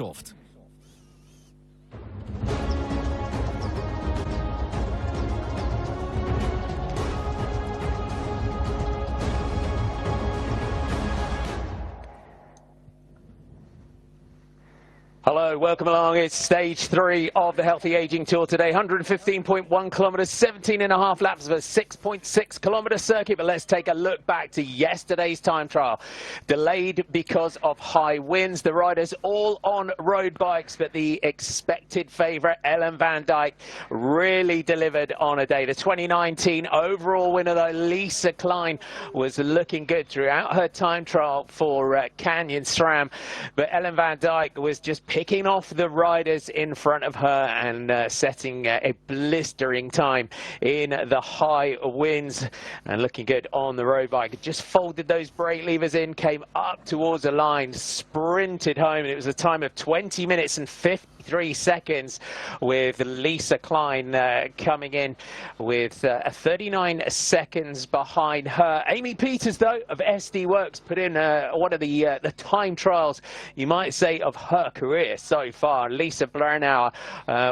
soft. Hello, welcome along. It's stage 3 of the Healthy Aging Tour today. 115.1 kilometers, 17.5 laps of a 6.6 kilometer circuit. But let's take a look back to yesterday's time trial. Delayed because of high winds. The riders all on road bikes, but the expected favorite, Ellen van Dijk, really delivered on a day. The 2019 overall winner, though, Lisa Klein, was looking good throughout her time trial for Canyon SRAM. But Ellen van Dijk was just picking off the riders in front of her and setting a blistering time in the high winds and looking good on the road bike. Just folded those brake levers in, came up towards the line, sprinted home, and it was a time of 20 minutes and 53 seconds with Lisa Klein coming in with 39 seconds behind her. Amy Peters, though, of SD Works, put in one of the time trials, you might say, of her career so far. Lisa Brennauer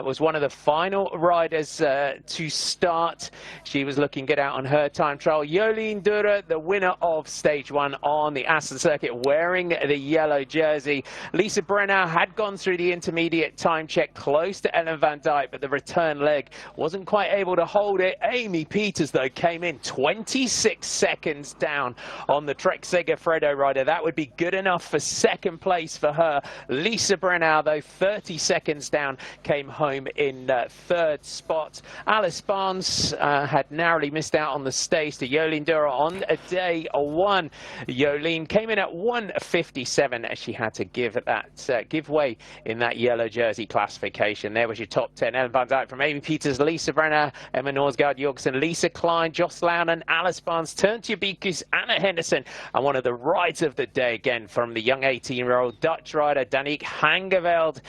was one of the final riders to start. She was looking good out on her time trial. Jolien Durer, the winner of stage 1 on the Assen circuit, wearing the yellow jersey. Lisa Brennauer had gone through the intermediate time check close to Ellen van Dijk, but the return leg wasn't quite able to hold it. Amy Peters, though, came in 26 seconds down on the Trek Segafredo rider. That would be good enough for second place for her. Lisa Brennauer, though, 30 seconds down, came home in third spot. Alice Barnes had narrowly missed out on the stage to Jolien Durer on day 1. Jolien came in at 1:57 as she had to give way in that yellow jersey classification. There was your top 10. Ellen van Dijk from Amy Peters, Lisa Brennauer, Emma Norsgaard Jorgensen, Lisa Klein, Joss Launen, Alice Barnes, Turntje Bikus, Anna Henderson, and one of the rides of the day again from the young 18-year-old Dutch rider Danique Hangeveld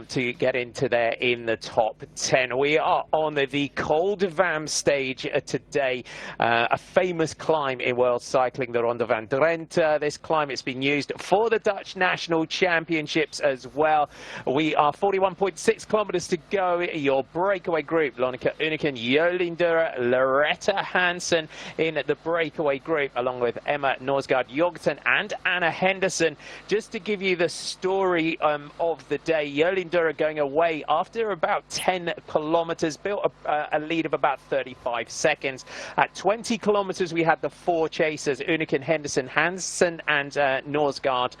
to get into there in the top 10. We are on the Col de Vam stage today, a famous climb in world cycling, the Ronde van Drenthe. This climb, it's been used for the Dutch National Championships as well. We are 41.6 kilometers to go. Your breakaway group, Lonneke Uneken, Jolien Durer, Loretta Hansen in the breakaway group, along with Emma Norsgaard Jorgensen and Anna Henderson. Just to give you the story of the day, Jolien Durer going away after about 10 kilometers, built a lead of about 35 seconds. At 20 kilometers, we had the 4 chasers, Uneken, Henderson, Hansen, and Norsgaard.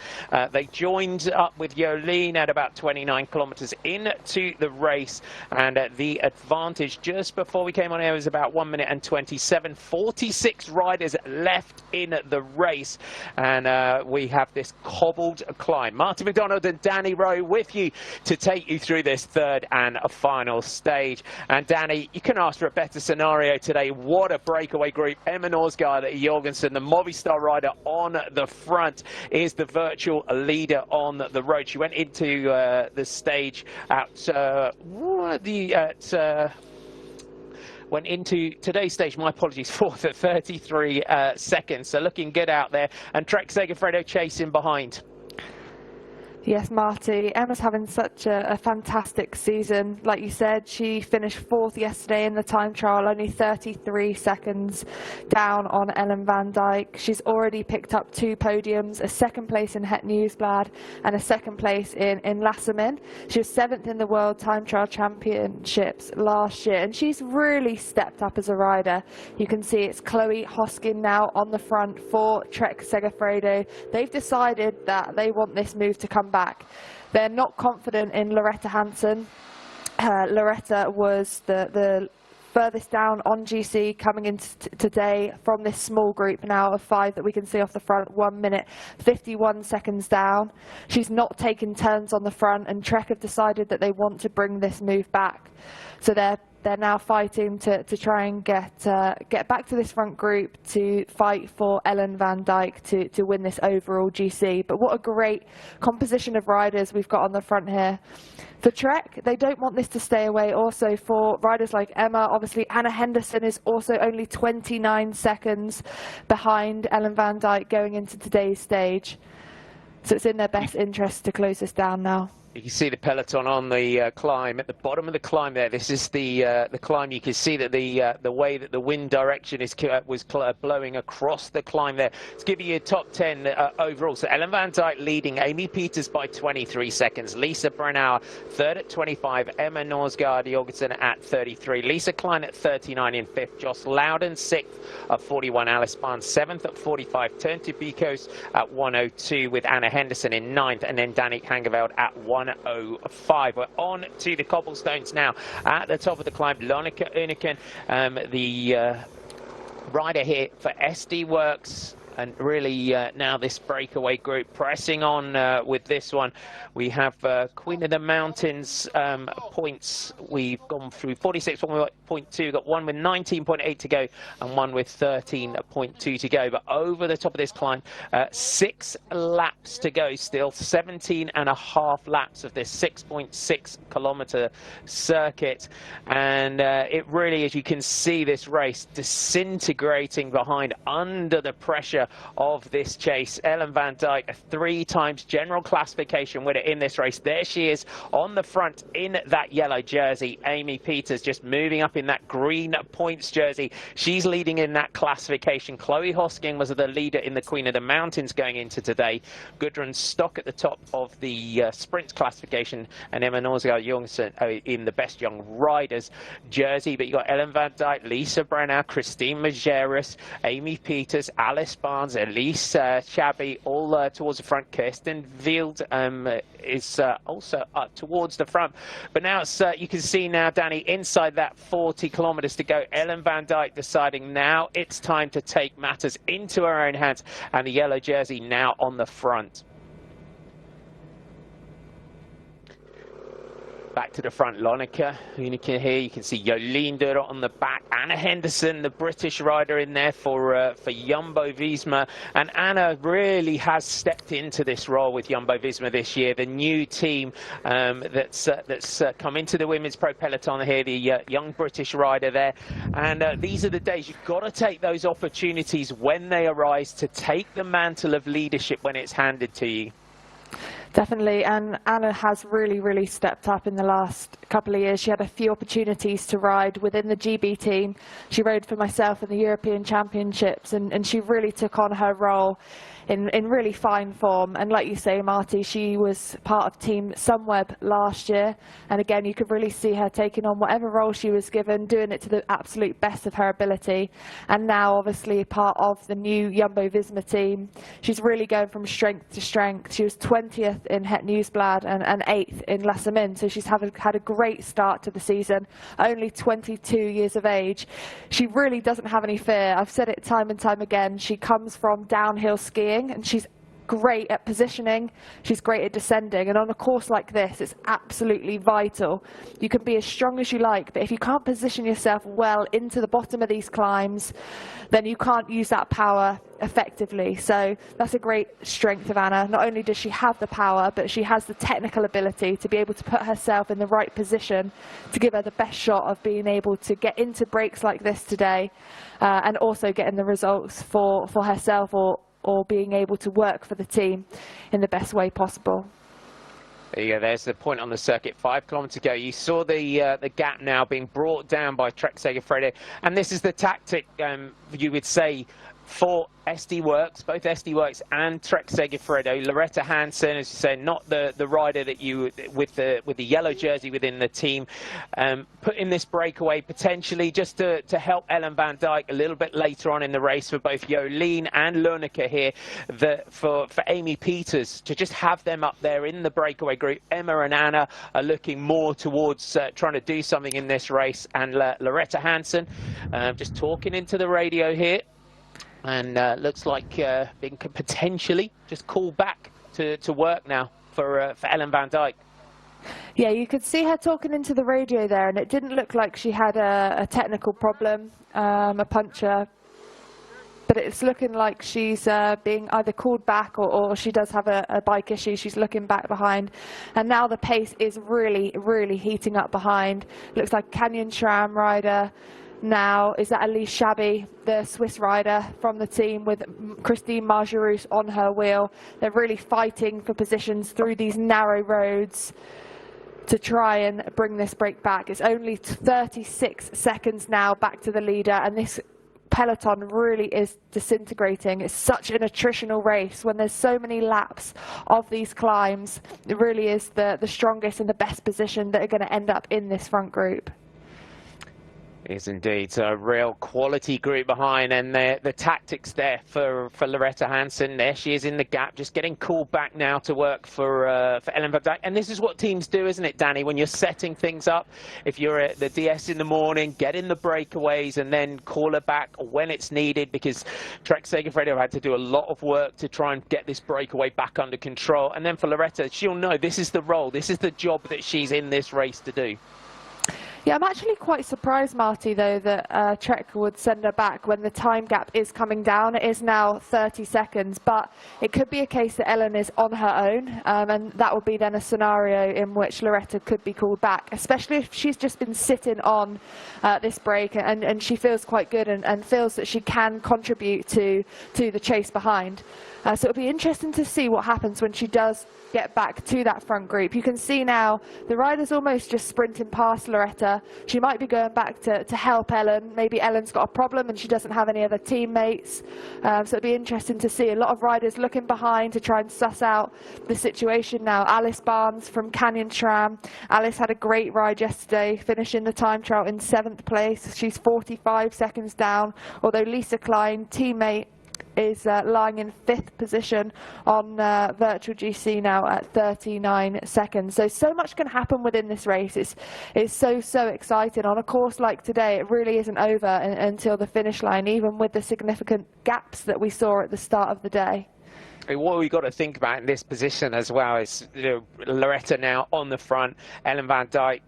They joined up with Jolien at about 29 kilometers into the race, and the advantage just before we came on air was about 1 minute and 27. 46 riders left in the race, and we have this cobbled climb. Martin McDonald and Danny Rowe with you to take you through this third and final stage. And Danny, you can ask for a better scenario today. What a breakaway group. Emma Norsgaard Jorgensen, the Movistar rider on the front, is the virtual leader on the road. She went into the stage went into today's stage, my apologies, 4th at 33 seconds. So looking good out there. And Trek Segafredo chasing behind. Yes, Marty, Emma's having such a fantastic season. Like you said, she finished 4th yesterday in the time trial, only 33 seconds down on Ellen van Dijk. She's already picked up 2 podiums, a 2nd place in Het Nieuwsblad and a 2nd place in Lassemin. She was 7th in the World Time Trial Championships last year, and she's really stepped up as a rider. You can see it's Chloe Hoskin now on the front for Trek Segafredo. They've decided that they want this move to come back. They're not confident in Loretta Hansen. Loretta was the furthest down on GC coming into today from this small group now of 5 that we can see off the front, 1 minute 51 seconds down. She's not taken turns on the front, and Trek have decided that they want to bring this move back. So they're now fighting to try and get back to this front group to fight for Ellen van Dijk to win this overall GC. But what a great composition of riders we've got on the front here. For Trek, they don't want this to stay away. Also for riders like Emma, obviously Anna Henderson is also only 29 seconds behind Ellen van Dijk going into today's stage. So it's in their best interest to close this down now. You can see the peloton on the climb at the bottom of the climb there. This is the climb. You can see that the way that the wind direction was blowing across the climb there. It's giving you a top 10 overall. So Ellen van Dijk leading, Amy Peters by 23 seconds, Lisa Brennauer third at 25, Emma Norsgaard Jorgensen at 33, Lisa Klein at 39 in fifth, Joss Loudon sixth at 41, Alice Barnes seventh at 45, Turnti Bikos at 102 with Anna Henderson in ninth, and then Danik Hangeveld at 105. We're on to the cobblestones now. At the top of the climb, Lonika Uniken, the rider here for SD Works. And really now this breakaway group pressing on with this one. We have Queen of the Mountains points. We've gone through 46.2, got one with 19.8 to go and one with 13.2 to go. But over the top of this climb, 6 laps to go still, 17.5 laps of this 6.6 kilometer circuit. And it really, as you can see, this race disintegrating behind under the pressure of this chase. Ellen van Dijk, a 3 times general classification winner in this race. There she is on the front in that yellow jersey. Amy Peters just moving up in that green points jersey. She's leading in that classification. Chloe Hosking was the leader in the Queen of the Mountains going into today. Gudrun Stock at the top of the sprint classification, and Emma Norsgaard Jorgensen in the best young riders jersey. But you got Ellen van Dijk, Lisa Brennauer, Christine Majerus, Amy Peters, Alice Barnes, Elise Shabby, all towards the front. Kirsten Wild is also up towards the front. But now it's, you can see now, Danny, inside that 40 kilometers to go. Ellen van Dijk deciding now it's time to take matters into her own hands, and the yellow jersey now on the front. Back to the front, Lonika Uniken here. You can see Jolien Durant on the back. Anna Henderson, the British rider, in there for Jumbo-Visma. And Anna really has stepped into this role with Jumbo-Visma this year. The new team that's come into the women's pro peloton here, the young British rider there. And these are the days you've got to take those opportunities when they arise to take the mantle of leadership when it's handed to you. Definitely, and Anna has really stepped up in the last couple of years. She had a few opportunities to ride within the GB team. She rode for myself in the European Championships, and she really took on her role in really fine form. And like you say, Marty, she was part of Team Sunweb last year, and again you could really see her taking on whatever role she was given, doing it to the absolute best of her ability. And now obviously part of the new Jumbo-Visma team, she's really going from strength to strength. She was 20th in Het Nieuwsblad and 8th in Lassemin, so she's had a great start to the season, only 22 years of age. She really doesn't have any fear. I've said it time and time again. She comes from downhill skiing, and she's great at positioning, she's great at descending, and on a course like this it's absolutely vital. You can be as strong as you like, but if you can't position yourself well into the bottom of these climbs, then you can't use that power effectively. So that's a great strength of Anna. Not only does she have the power, but she has the technical ability to be able to put herself in the right position to give her the best shot of being able to get into breaks like this today, and also getting the results for herself or being able to work for the team in the best way possible. There you go, there's the point on the circuit, 5 kilometers to go. You saw the gap now being brought down by Trek Segafredo, and this is the tactic, you would say, for SD Works, both SD Works and Trek Segafredo. Loretta Hansen, as you say, not the rider that you with the yellow jersey within the team, put in this breakaway potentially just to help Ellen van Dijk a little bit later on in the race for both Jolien and Lonika here. For Amy Peters to just have them up there in the breakaway group. Emma and Anna are looking more towards trying to do something in this race, and Loretta Hansen just talking into the radio here. And looks like being potentially just called back to work now for Ellen van Dijk. Yeah, you could see her talking into the radio there, and it didn't look like she had a technical problem, a puncture. But it's looking like she's being either called back or she does have a bike issue. She's looking back behind. And now the pace is really heating up behind. Looks like Canyon SRAM rider now is that Elise Shabby, the Swiss rider from the team, with Christine Margeroux on her wheel. They're really fighting for positions through these narrow roads to try and bring this break back. It's only 36 seconds now back to the leader, and this peloton really is disintegrating. It's such an attritional race when there's so many laps of these climbs. It really is the strongest and the best position that are going to end up in this front group. Is indeed a real quality group behind, and the tactics there for Loretta Hansen. There she is in the gap, just getting called back now to work for Ellen van Dijk. And this is what teams do, isn't it, Danny? When you're setting things up, if you're at the DS in the morning, get in the breakaways and then call her back when it's needed, because Trek Segafredo had to do a lot of work to try and get this breakaway back under control. And then for Loretta, she'll know this is the role, this is the job that she's in this race to do. Yeah, I'm actually quite surprised, Marty, though, that Trek would send her back when the time gap is coming down. It is now 30 seconds, but it could be a case that Ellen is on her own, and that would be then a scenario in which Loretta could be called back, especially if she's just been sitting on this break and she feels quite good and feels that she can contribute to the chase behind. So it'll be interesting to see what happens when she does get back to that front group. You can see now the rider's almost just sprinting past Loretta. She might be going back to help Ellen. Maybe Ellen's got a problem and she doesn't have any other teammates. So it'll be interesting to see a lot of riders looking behind to try and suss out the situation now. Alice Barnes from Canyon SRAM. Alice had a great ride yesterday, finishing the time trial in 7th place. She's 45 seconds down, although Lisa Klein, teammate, is lying in 5th position on virtual GC now at 39 seconds. So much can happen within this race. It's so exciting. On a course like today, it really isn't over until the finish line, even with the significant gaps that we saw at the start of the day. What we've got to think about in this position as well is, you know, Loretta now on the front, Ellen van Dijk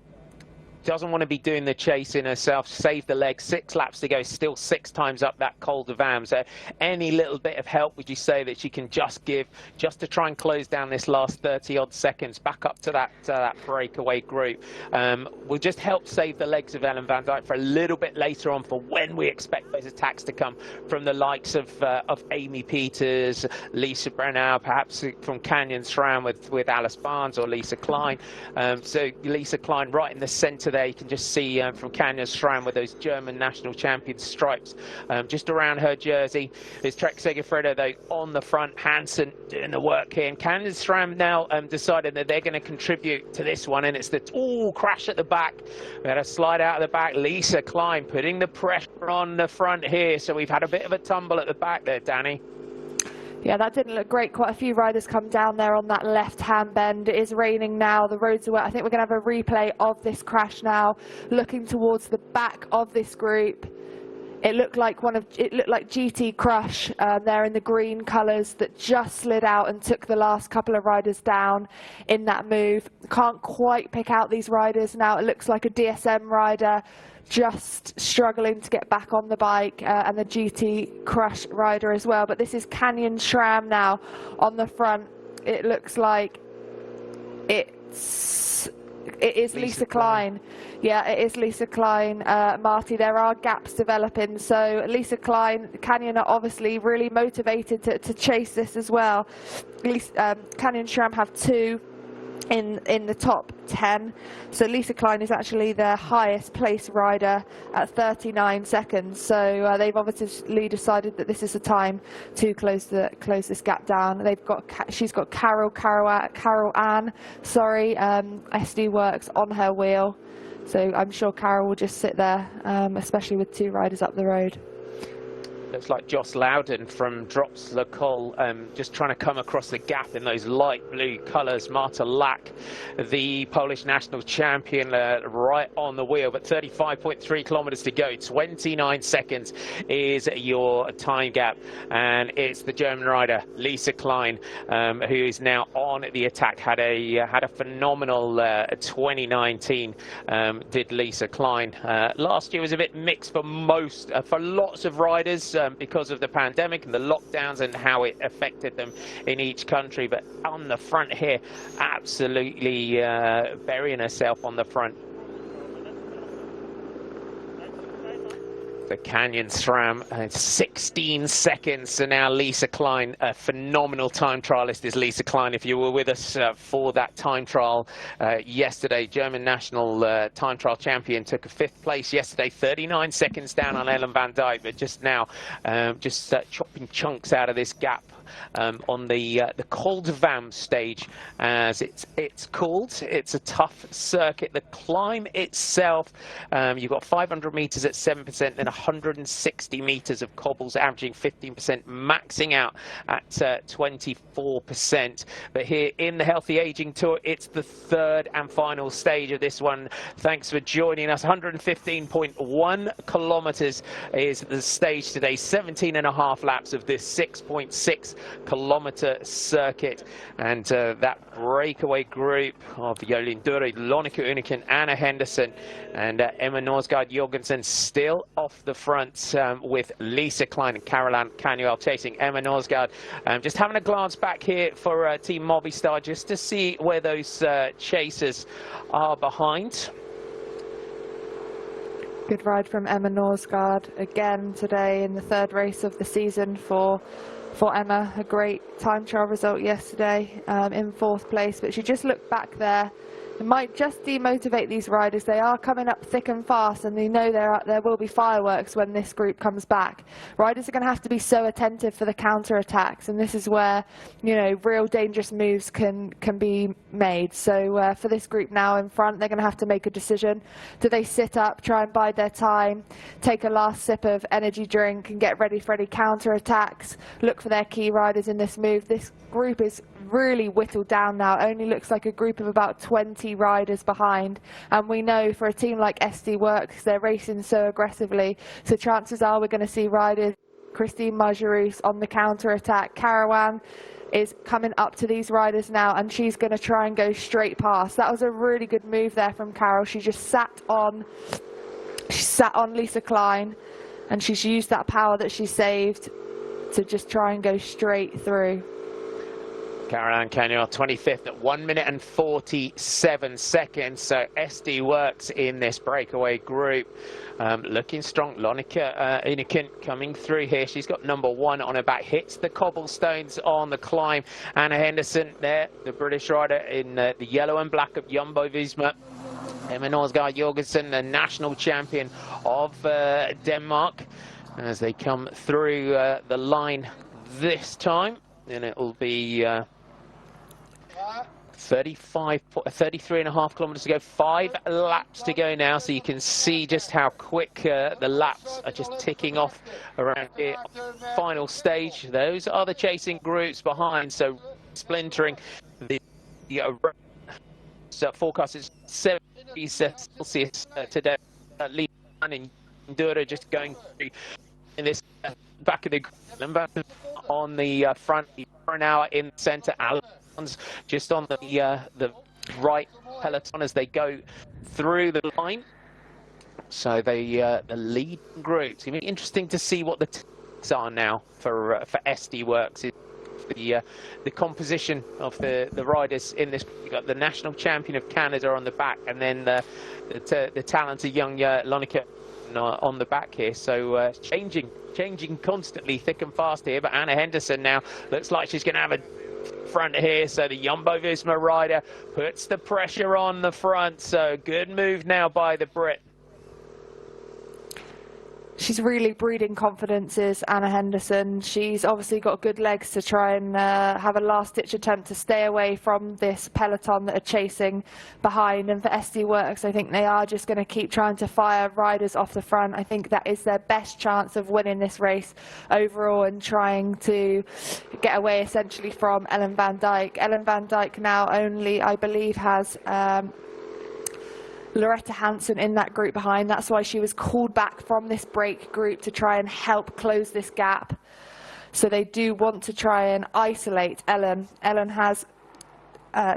doesn't want to be doing the chasing herself, save the leg, 6 laps to go, still 6 times up that Col de Vam. So any little bit of help would you say that she can just give, just to try and close down this last 30-odd seconds back up to that breakaway group, will just help save the legs of Ellen van Dijk for a little bit later on, for when we expect those attacks to come from the likes of Amy Peters, Lisa Brennau, perhaps from Canyon SRAM with Alice Barnes or Lisa Klein. So Lisa Klein right in the centre there. You can just see from Canyon SRAM with those German national champion stripes just around her jersey. There's Trek Segafredo though on the front. Hansen doing the work here, and Canyon SRAM now decided that they're going to contribute to this one, and it's the crash at the back. We had a slide out of the back. Lisa Klein putting the pressure on the front here, so we've had a bit of a tumble at the back there, Danny. Yeah, that didn't look great. Quite a few riders come down there on that left-hand bend. It is raining now. The roads are wet. I think we're going to have a replay of this crash now, looking towards the back of this group. It looked like GT Crush there in the green colours that just slid out and took the last couple of riders down in that move. Can't quite pick out these riders now. It looks like a DSM rider just struggling to get back on the bike, and the GT Crush rider as well. But this is Canyon SRAM now on the front. It looks like it is Lisa Klein. Yeah, it is Lisa Klein, Marty. There are gaps developing. So Lisa Klein, Canyon are obviously really motivated to chase this as well. Canyon SRAM have 2 in the top 10. So Lisa Klein is actually the highest placed rider at 39 seconds. So they've obviously decided that this is the time to close this gap down. She's got Carol Ann, SD Works on her wheel. So I'm sure Carol will just sit there, especially with 2 riders up the road. Looks like Joss Loudon from Drops Le Col, just trying to come across the gap in those light blue colours. Marta Lack, the Polish national champion, right on the wheel, but 35.3 kilometres to go. 29 seconds is your time gap, and it's the German rider Lisa Klein who is now on the attack. Had a phenomenal 2019. Did Lisa Klein. Last year was a bit mixed for lots of riders. Because of the pandemic and the lockdowns and how it affected them in each country, but on the front here, absolutely burying herself on the front. the Canyon SRAM. 16 seconds. So now Lisa Klein, a phenomenal time trialist is Lisa Klein. If you were with us for that time trial yesterday, German national time trial champion took a 5th place yesterday, 39 seconds down on Ellen van Dijk, but just now chopping chunks out of this gap. On the Col de Vam stage, as it's called. It's a tough circuit. The climb itself, you've got 500 meters at 7% and 160 meters of cobbles, averaging 15%, maxing out at 24%. But here in the Healthy Aging Tour, it's the 3rd and final stage of this one. Thanks for joining us. 115.1 kilometers is the stage today. 17.5 laps of this 6.6 kilometer circuit, and that breakaway group of Jolien Dure, Lonneke Uneken, Anna Henderson, and Emma Norsgaard Jorgensen still off the front, with Lisa Klein and Caroline Canuel chasing Emma Norsgaard. Just having a glance back here for Team Movistar just to see where those chasers are behind. Good ride from Emma Norsgaard again today in the 3rd race of the season for Emma. A great time trial result yesterday, in 4th place, but she just looked back there. It might just demotivate these riders. They are coming up thick and fast, and they know there will be fireworks when this group comes back. Riders are going to have to be so attentive for the counter attacks, and this is where, you know, real dangerous moves can be made. So for this group now in front, they're going to have to make a decision. Do they sit up, try and bide their time, take a last sip of energy drink and get ready for any counter attacks? Look for their key riders in this move. This group is really whittled down now. It only looks like a group of about 20 riders behind, and we know for a team like SD Works, they're racing so aggressively, so chances are we're going to see riders. Christine Margeroos on the counter attack. Carawan is coming up to these riders now, and she's going to try and go straight past. That was a really good move there from Carol. She just sat on Lisa Klein, and she's used that power that she saved to just try and go straight through. Caroline Canuel 25th at 1 minute and 47 seconds. So SD Works in this breakaway group, looking strong. Lonneke Uneken coming through here. She's got number 1 on her back, hits the cobblestones on the climb. Anna Henderson there, the British rider in the yellow and black of Jumbo-Visma. Emma Norsgaard Jorgensen, the national champion of Denmark, as they come through the line this time. And it will be 33.5 kilometers to go, 5 laps to go now, so you can see just how quick the laps are just ticking off around here. Final stage, those are the chasing groups behind, so splintering. The forecast is 70 Celsius today. Lee and Dura just going through in this back of the number on the front, an hour in the center. Alon's just on the right peloton as they go through the line. So the lead group. It's going to be interesting to see what the ticks are now for SD Works. The composition of the riders in this. You've got the national champion of Canada on the back, and then the talented young Lonneke on the back here. So changing constantly, thick and fast here. But Anna Henderson now looks like she's going to have a front here. So the Jumbo-Visma rider puts the pressure on the front. So good move now by the Brit. She's really breeding confidence, is Anna Henderson. She's obviously got good legs to try and have a last-ditch attempt to stay away from this peloton that are chasing behind. And for SD Works, I think they are just going to keep trying to fire riders off the front. I think that is their best chance of winning this race overall and trying to get away essentially from Ellen van Dijk. Ellen van Dijk now only, I believe, has Loretta Hansen in that group behind. That's why she was called back from this break group to try and help close this gap. So they do want to try and isolate Ellen. Ellen has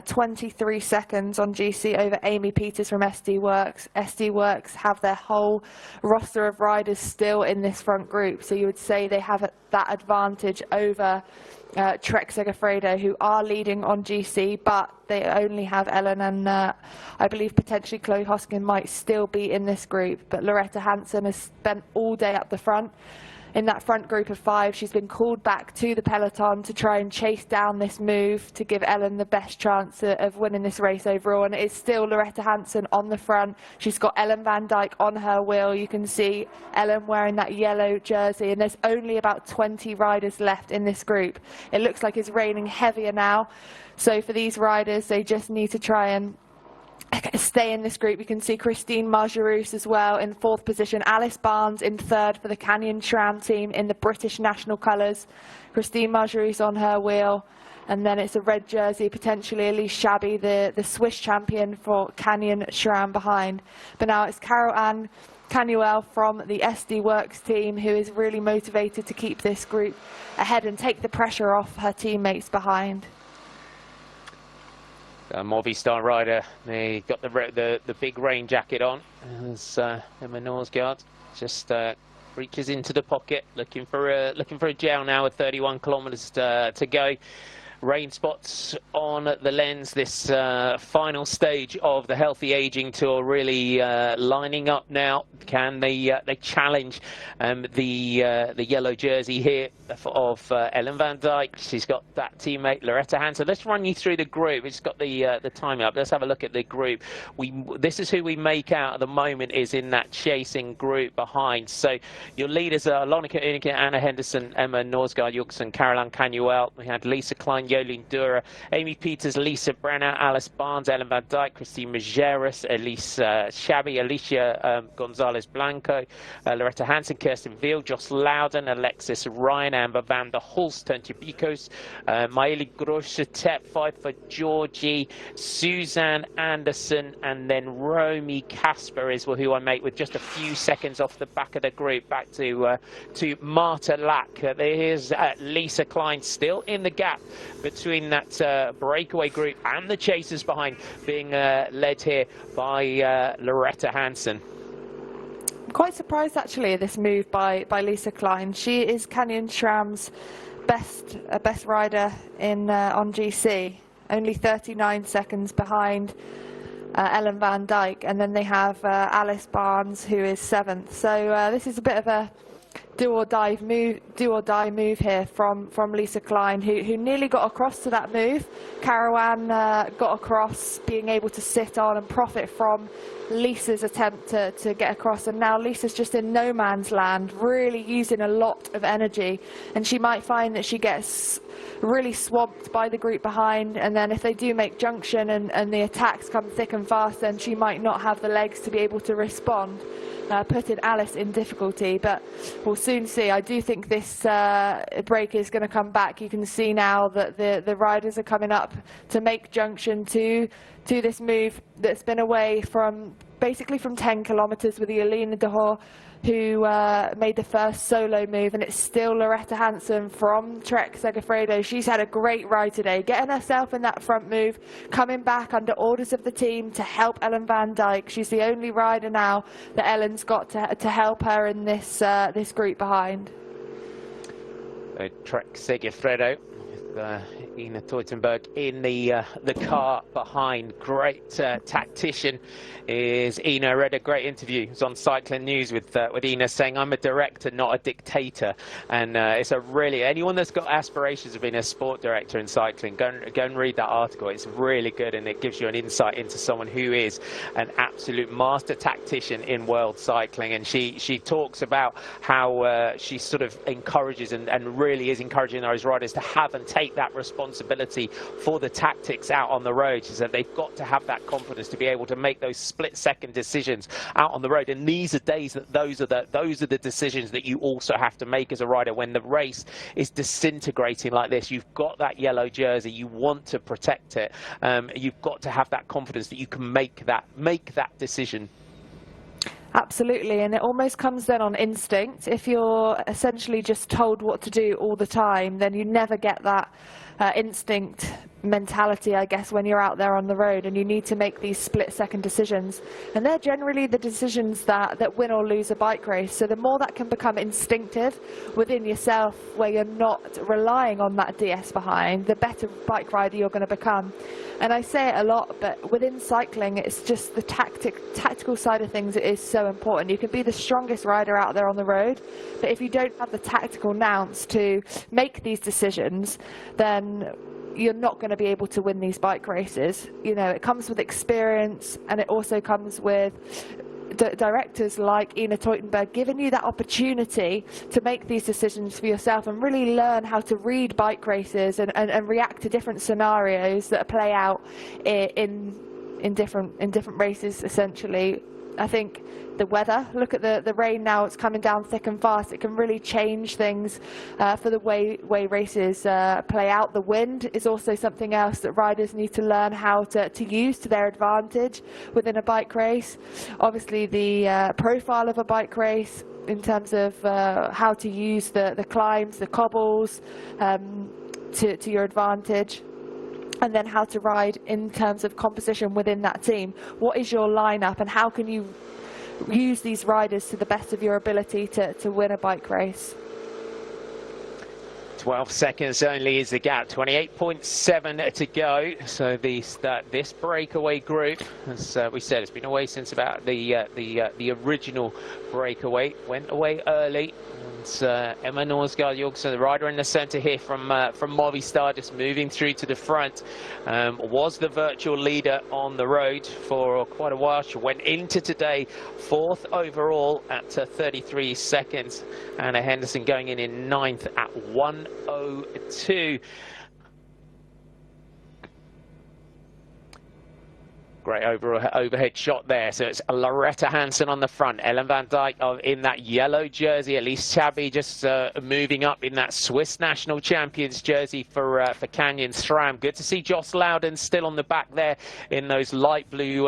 23 seconds on GC over Amy Peters from SD Works. SD Works have their whole roster of riders still in this front group, so you would say they have that advantage over Trek Segafredo, who are leading on GC, but they only have Ellen and I believe potentially Chloe Hoskin might still be in this group. But Loretta Hansen has spent all day up the front. In that front group of 5, she's been called back to the peloton to try and chase down this move to give Ellen the best chance of winning this race overall. And it is still Loretta Hansen on the front. She's got Ellen van Dijk on her wheel. You can see Ellen wearing that yellow jersey, and there's only about 20 riders left in this group. It looks like it's raining heavier now. So for these riders, they just need to try and stay in this group. You can see Christine Margerouse as well in 4th position. Alice Barnes in 3rd for the Canyon SRAM team in the British national colours. Christine Margerouse on her wheel. And then it's a red jersey, potentially Elise Shabby, the Swiss champion for Canyon SRAM behind. But now it's Carol Ann Canuel from the SD Works team, who is really motivated to keep this group ahead and take the pressure off her teammates behind. Movistar rider, they got the big rain jacket on as Emma Norsgaard just reaches into the pocket, looking for a gel now with 31 kilometers to go. Rain spots on the lens. This final stage of the Healthy Aging Tour really lining up now. Can they challenge the yellow jersey here of Ellen van Dijk? She's got that teammate Loretta Hansen. Let's run you through the group. It's got the time up. Let's have a look at the group. This is who we make out at the moment is in that chasing group behind. So your leaders are Lonica Unique, Anna Henderson, Emma Norsgaard Jorgensen, Caroline Canuel. We had Lisa Klein, Jolien Dura, Amy Peters, Lisa Brenner, Alice Barnes, Ellen van Dijk, Christine Majerus, Elise Shabby, Alicia Gonzalez Blanco, Loretta Hansen, Kirsten Veal, Joss Loudon, Alexis Ryan, Amber van der Hulst, Tentubikos, Maëlie Groschetep, 5 for Georgie, Suzanne Anderson, and then Romy Casper is who I make with just a few seconds off the back of the group. Back to Marta Lack. There's Lisa Klein still in the gap between that breakaway group and the chasers behind, being led here by Loretta Hansen. I'm quite surprised actually at this move by Lisa Klein. She is Canyon SRAM's best rider in on GC, only 39 seconds behind Ellen van Dijk, and then they have Alice Barnes, who is 7th. So this is a bit of a do or die move here from Lisa Klein, who nearly got across to that move. Carouan got across, being able to sit on and profit from Lisa's attempt to get across, and now Lisa's just in no man's land, really using a lot of energy, and she might find that she gets really swamped by the group behind, and then if they do make junction and the attacks come thick and fast, then she might not have the legs to be able to respond, putting Alice in difficulty. But we'll soon see. I do think this break is going to come back. You can see now that the riders are coming up to make junction to this move that's been away from basically from 10 kilometers with the Alina Dehor, who made the first solo move, and it's still Loretta Hansen from Trek Segafredo. She's had a great ride today, getting herself in that front move, coming back under orders of the team to help Ellen van Dijk. She's the only rider now that Ellen's got to help her in this this group behind. Trek Segafredo. Ina Teutenberg in the car behind. Great tactician is Ina. I read a great interview. It was on Cycling News with Ina saying, "I'm a director, not a dictator." And it's a really, anyone that's got aspirations of being a sport director in cycling, go and read that article. It's really good, and it gives you an insight into someone who is an absolute master tactician in world cycling. And she talks about how she sort of encourages and really is encouraging those riders to have and take that responsibility for the tactics out on the road. She said they've got to have that confidence to be able to make those split-second decisions out on the road. And these are days that those are the decisions that you also have to make as a rider when the race is disintegrating like this. You've got that yellow jersey. You want to protect it. You've got to have that confidence that you can make that decision. Absolutely, and it almost comes then on instinct. If you're essentially just told what to do all the time, then you never get that instinct mentality, I guess, when you're out there on the road and you need to make these split-second decisions. And they're generally the decisions that win or lose a bike race. So the more that can become instinctive within yourself, where you're not relying on that DS behind, the better bike rider you're going to become. And I say it a lot, but within cycling, it's just the tactical side of things is so important. You can be the strongest rider out there on the road, but if you don't have the tactical nous to make these decisions, then you're not going to be able to win these bike races. You know, it comes with experience, and it also comes with directors like Ina Teutenberg giving you that opportunity to make these decisions for yourself and really learn how to read bike races and react to different scenarios that play out in different races, essentially. I think the weather, look at the rain now, it's coming down thick and fast. It can really change things for the way races play out. The wind is also something else that riders need to learn how to use to their advantage within a bike race. Obviously the profile of a bike race in terms of how to use the climbs, the cobbles to your advantage. And then how to ride in terms of composition within that team. What is your lineup, and how can you use these riders to the best of your ability to win a bike race? 12 seconds only is the gap, 28.7 to go. So this breakaway group, as we said, it's been away since about the original breakaway. Went away early. Emma Norsgaard Jorgensen, the rider in the centre here from Movistar, just moving through to the front, was the virtual leader on the road for quite a while. She went into today 4th overall at 33 seconds. Anna Henderson going in 9th at 1:02. Great overhead shot there. So it's Loretta Hansen on the front, Ellen van Dijk in that yellow jersey, Elise Chabi just moving up in that Swiss national champions jersey for Canyon SRAM. Good to see Joss Loudon still on the back there in those light blue,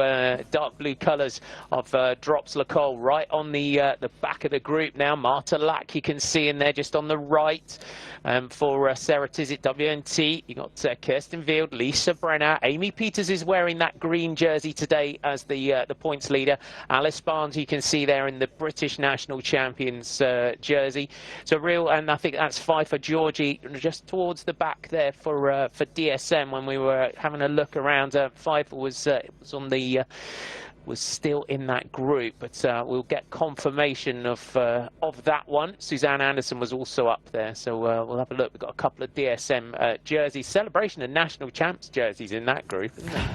dark blue colours of Drops Le Col. Right on the back of the group now. Marta Lack you can see in there just on the right. For Sarah Tizet WNT, you got Kirsten Wild, Lisa Brenner, Amy Peters is wearing that green jersey today as the points leader. Alice Barnes, you can see there in the British national champions jersey. So and I think that's Pfeiffer Georgie just towards the back there for DSM. When we were having a look around, Pfeiffer was on the was still in that group, but we'll get confirmation of that one. Suzanne Anderson was also up there, so we'll have a look. We've got a couple of DSM jerseys, celebration of national champs jerseys in that group, isn't it?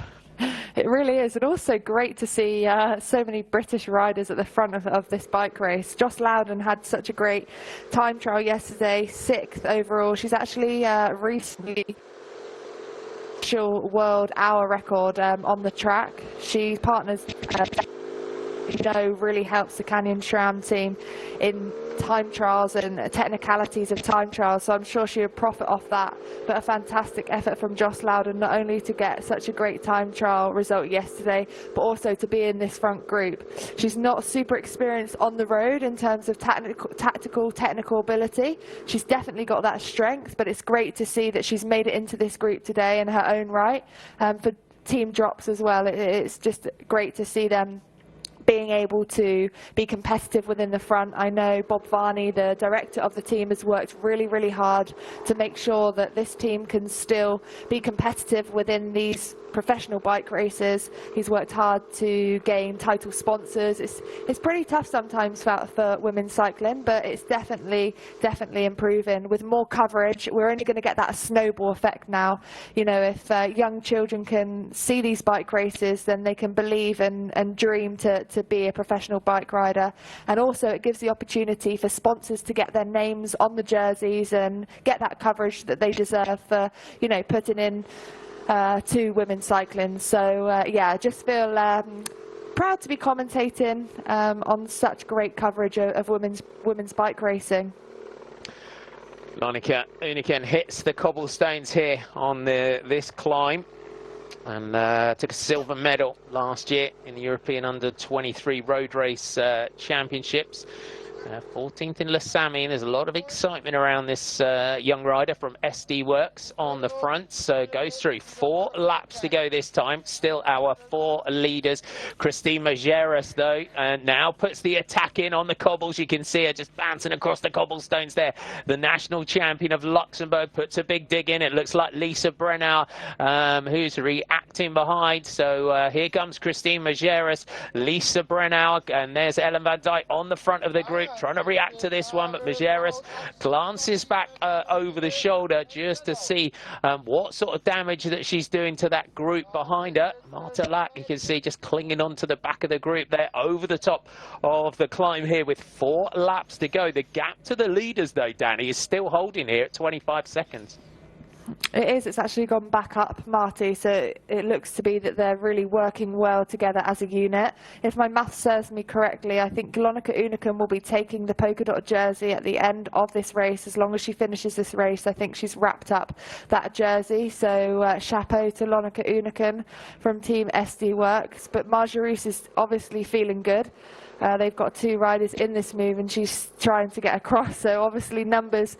It really is, and also great to see so many British riders at the front of this bike race. Joss Loudon had such a great time trial yesterday, 6th overall. She's actually recently world hour record on the track. She partners really helps the Canyon SRAM team in time trials and technicalities of time trials, so I'm sure she would profit off that. But a fantastic effort from Joss Loudon, not only to get such a great time trial result yesterday, but also to be in this front group. She's not super experienced on the road in terms of technical ability. She's definitely got that strength, but it's great to see that she's made it into this group today in her own right. For team Drops as well, it's just great to see them being able to be competitive within the front. I know Bob Varney, the director of the team, has worked really, really hard to make sure that this team can still be competitive within these professional bike races. He's worked hard to gain title sponsors. It's pretty tough sometimes for women's cycling, but it's definitely improving. With more coverage, we're only going to get that snowball effect now. You know, if young children can see these bike races, then they can believe and dream to be a professional bike rider. And also it gives the opportunity for sponsors to get their names on the jerseys and get that coverage that they deserve for, you know, putting in to women's cycling. So yeah, I just feel proud to be commentating on such great coverage of women's bike racing. Lonika Uniken hits the cobblestones here on this climb, and took a silver medal last year in the European Under-23 Road Race Championships. 14th in Lasami. There's a lot of excitement around this young rider from SD Works on the front. So goes through 4 laps to go this time. Still our 4 leaders. Christine Majeras, though, now puts the attack in on the cobbles. You can see her just bouncing across the cobblestones there. The national champion of Luxembourg puts a big dig in. It looks like Lisa Brennauer, who's reacting behind. So here comes Christine Majeras, Lisa Brennauer, and there's Ellen van Dijk on the front of the group, trying to react to this one, but Majeras glances back over the shoulder just to see what sort of damage that she's doing to that group behind her. Marta Lack, you can see, just clinging onto the back of the group there, over the top of the climb here with 4 laps to go. The gap to the leaders, though, Danny, is still holding here at 25 seconds. It is. It's actually gone back up, Marty, so it looks to be that they're really working well together as a unit. If my maths serves me correctly, I think Lonika Uniken will be taking the polka dot jersey at the end of this race. As long as she finishes this race, I think she's wrapped up that jersey. So chapeau to Lonika Uniken from Team SD Works. But Marjorie is obviously feeling good. They've got 2 riders in this move, and she's trying to get across. So obviously numbers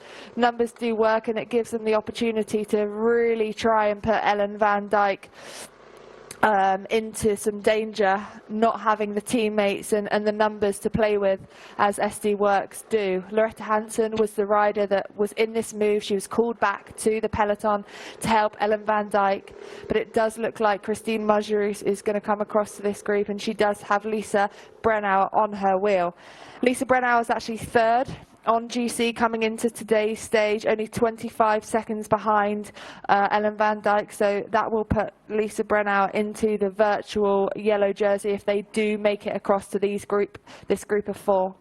do work, and it gives them the opportunity to really try and put Ellen van Dijk into some danger, not having the teammates and the numbers to play with as SD Works do. Loretta Hansen was the rider that was in this move. She was called back to the peloton to help Ellen van Dijk, but it does look like Christine Majerus is going to come across to this group, and she does have Lisa Brennauer on her wheel. Lisa Brennauer is actually 3rd on GC coming into today's stage, only 25 seconds behind Ellen van Dijk, so that will put Lisa Brennauer into the virtual yellow jersey if they do make it across to this group of 4.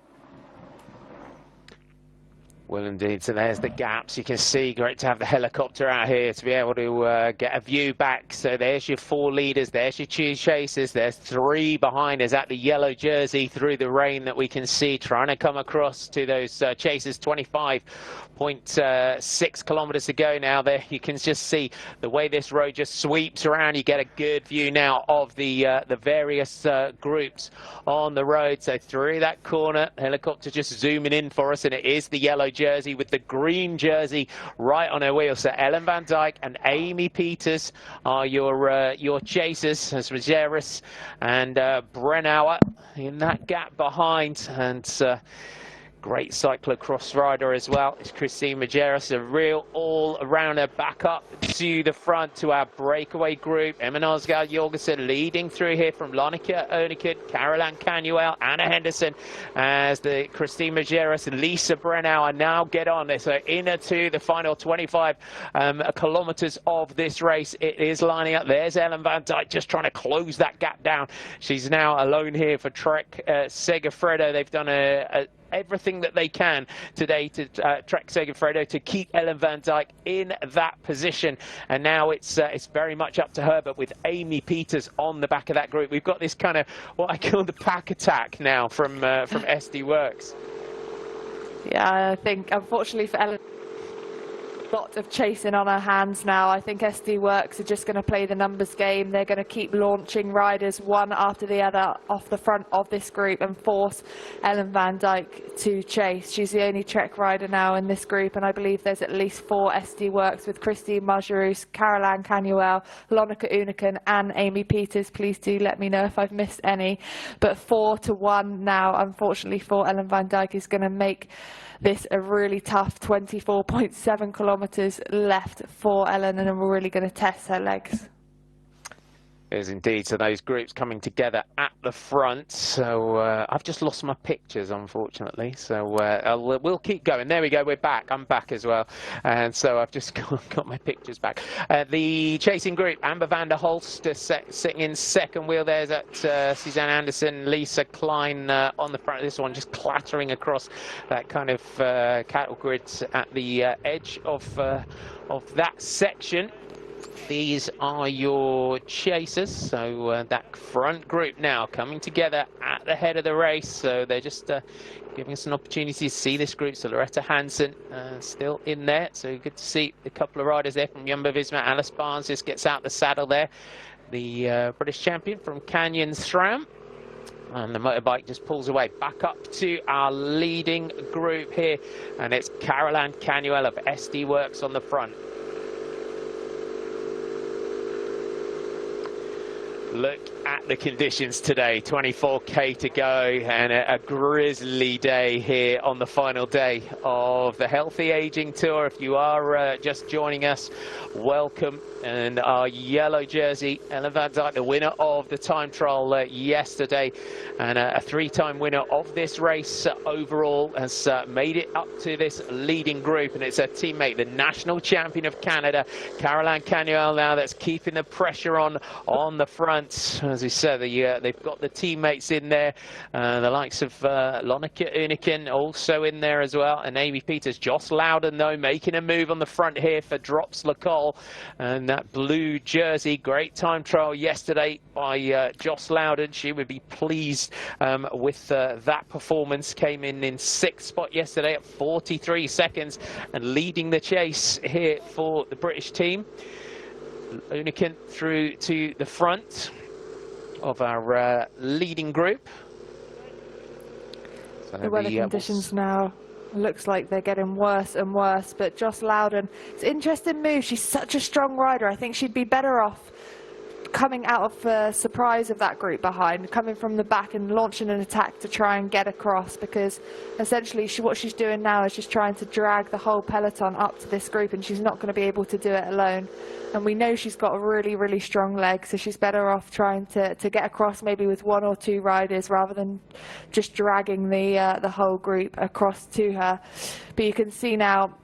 Well, indeed. So there's the gaps. You can see, great to have the helicopter out here to be able to get a view back. So there's your 4 leaders. There's your 2 chasers. There's 3 behind us at the yellow jersey through the rain that we can see trying to come across to those chasers. 25.6 kilometers to go now. There you can just see the way this road just sweeps around. You get a good view now of the various groups on the road. So through that corner, helicopter just zooming in for us, and it is the yellow jersey with the green jersey right on her wheel. So Ellen van Dijk and Amy Peters are your chasers, as Majeras and Brennauer in that gap behind. And great cyclocross rider as well. It's Christine Majeras, a real all-rounder back up to the front to our breakaway group. Emma Nosgal-Jorgensen leading through here from Lonika Uniken, Caroline Canuel, Anna Henderson, as the Christine Majeras and Lisa Brennauer now get on. So inner to the final 25 kilometers of this race. It is lining up. There's Ellen van Dijk just trying to close that gap down. She's now alone here for Trek Segafredo. They've done everything that they can today to Trek Segafredo to keep Ellen van Dijk in that position, and now it's very much up to her. But with Amy Peters on the back of that group, we've got this kind of what I call the pack attack now from SD Works. Yeah, I think unfortunately for Ellen, lot of chasing on her hands now. I think SD Works are just going to play the numbers game. They're going to keep launching riders one after the other off the front of this group and force Ellen van Dijk to chase. She's the only Trek rider now in this group, and I believe there's at least 4 SD Works with Christine Majerus, Caroline Canuel, Lonika Uniken and Amy Peters. Please do let me know if I've missed any. But 4-1 now, unfortunately, for Ellen van Dijk is going to make this a really tough 24.7 kilometers left for Ellen, and we're really going to test her legs. Is indeed. So those groups coming together at the front. So I've just lost my pictures, unfortunately. So we'll keep going. There we go. We're back. I'm back as well. And so I've just got my pictures back. The chasing group, Amber van der Holst sitting in second wheel. There's that Suzanne Anderson, Lisa Klein on the front of this one, just clattering across that kind of cattle grid at the edge of that section. These are your chasers, so that front group now coming together at the head of the race. So they're just giving us an opportunity to see this group. So Loretta Hansen still in there. So good to see a couple of riders there from Jumbo-Visma. Alice Barnes just gets out the saddle there. The British champion from Canyon SRAM. And the motorbike just pulls away. Back up to our leading group here. And it's Caroline Canuel of SD Works on the front. Look at the conditions today, 24k to go, and a grisly day here on the final day of the Healthy Aging Tour. If you are just joining us, welcome. And our yellow jersey, Ellen van Dijk, the winner of the time trial yesterday, and a three-time winner of this race overall, has made it up to this leading group, and it's her teammate, the national champion of Canada, Caroline Canuel, now that's keeping the pressure on the front. As we said, they've got the teammates in there, the likes of Lonneke Uniken also in there as well, and Amy Peters. Joss Loudon, though, making a move on the front here for Drops Lacole, and that blue jersey, great time trial yesterday by Joss Loudon. She would be pleased with that performance. Came in 6th spot yesterday at 43 seconds and leading the chase here for the British team. Uniken through to the front of our leading group. So the weather conditions now looks like they're getting worse and worse, but Joss Loudon, it's an interesting move. She's such a strong rider. I think she'd be better off coming out of the surprise of that group behind, coming from the back and launching an attack to try and get across, because essentially what she's doing now is just trying to drag the whole peloton up to this group, and she's not going to be able to do it alone. And we know she's got a really, really strong leg, so she's better off trying to get across maybe with 1 or 2 riders rather than just dragging the whole group across to her. But you can see now,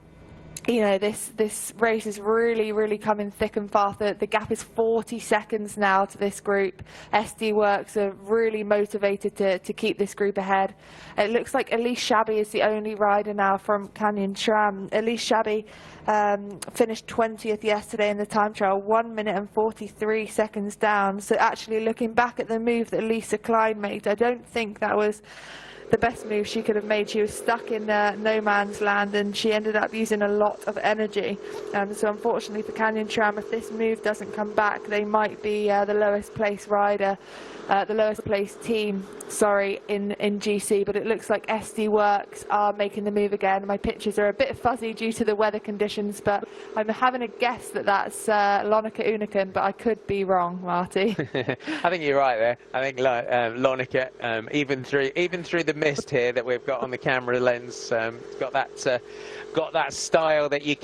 you know, this race is really, really coming thick and fast. The gap is 40 seconds now to this group. SD Works are really motivated to keep this group ahead. It looks like Elise Shabby is the only rider now from Canyon SRAM. Elise Shabby finished 20th yesterday in the time trial, 1 minute and 43 seconds down. So actually, looking back at the move that Lisa Klein made, I don't think that was the best move she could have made. She was stuck in no man's land, and she ended up using a lot of energy. So unfortunately for Canyon SRAM, if this move doesn't come back, they might be the lowest place rider, the lowest place team, sorry, in GC. But it looks like SD Works are making the move again. My pictures are a bit fuzzy due to the weather conditions, but I'm having a guess that that's Lonneke Uniken, but I could be wrong, Marty. I think you're right there. I think Lonneke, even through the mist here that we've got on the camera lens, got that style that you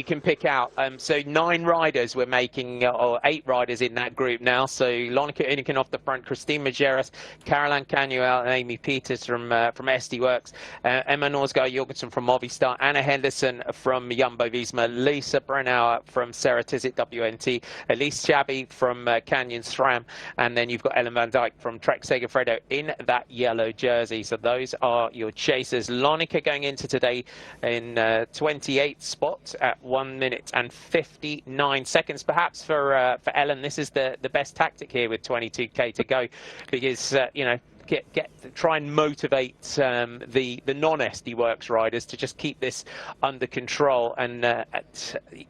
can pick out. So 9 riders we're making, or 8 riders in that group now. So Lonneke Uniken off the front, Christine Majerus, Caroline Canuel, and Amy Peters from SD Works, Emma Norsgaard Jorgensen from Movistar, Anna Henderson from Jumbo Visma, Lisa Brennauer from Ceratizit WNT, Elise Shabby from Canyon SRAM, and then you've got Ellen van Dijk from Trek Segafredo in that yellow jersey. So those are your chasers. Lonneke going into today in 28th spot at 1 minute and 59 seconds. Perhaps for Ellen, this is the best tactic here with 22k to go, because you know, try and motivate the non-SD Works riders to just keep this under control. And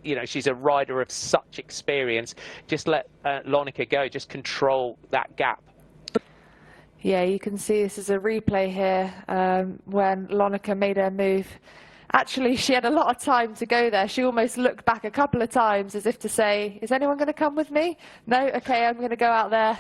you know, she's a rider of such experience. Just let Lonneke go. Just control that gap. Yeah, you can see this is a replay here when Lonneke made her move. Actually, she had a lot of time to go there. She almost looked back a couple of times as if to say, is anyone going to come with me? No? Okay, I'm going to go out there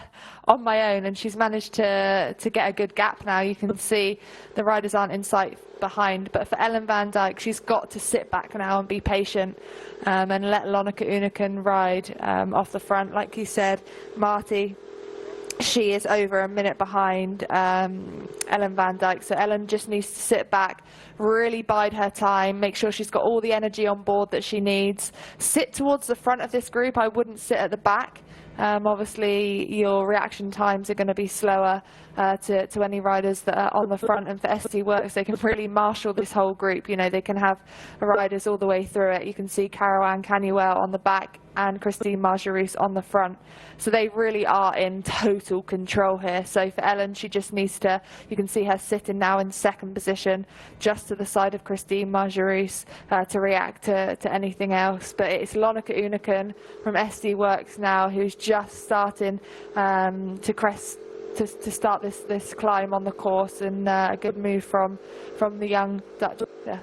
on my own. And she's managed to get a good gap now. You can see the riders aren't in sight behind. But for Ellen van Dijk, she's got to sit back now and be patient and let Lonneke Uniken ride off the front. Like you said, Marty, she is over a minute behind Ellen van Dijk. So Ellen just needs to sit back, really bide her time, make sure she's got all the energy on board that she needs. Sit towards the front of this group. I wouldn't sit at the back. Obviously, your reaction times are going to be slower to any riders that are on the front. And for SD Works, they can really marshal this whole group. You know, they can have riders all the way through it. You can see Caroline Canuel on the back and Christine Majerus on the front. So they really are in total control here. So for Ellen, she just needs to, you can see her sitting now in 2nd position, just to the side of Christine Majerus to react to anything else. But it's Lonneke Uniken from SD Works now, who's just starting to to start this climb on the course, and a good move from the young Dutch. Yeah.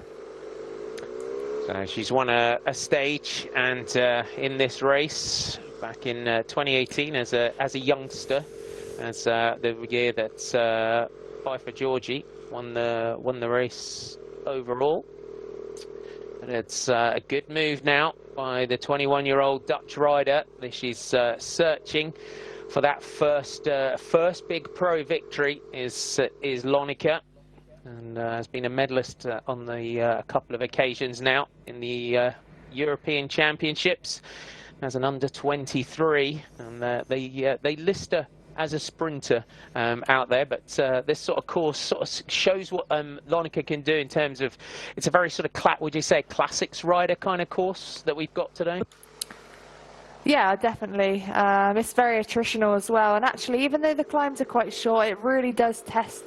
So she's won a stage, and in this race back in 2018 as a youngster, as the year that Pfeiffer Georgie won the race overall. And it's a good move now by the 21-year-old Dutch rider. She's searching for that first big pro victory. Is Lonneke, and has been a medalist on a couple of occasions now in the European Championships as an under-23, and they list her as a sprinter out there, but this sort of course sort of shows what Lonneke can do in terms of, it's a very sort of, would you say, classics rider kind of course that we've got today? Yeah, definitely. It's very attritional as well, and actually, even though the climbs are quite short, it really does test,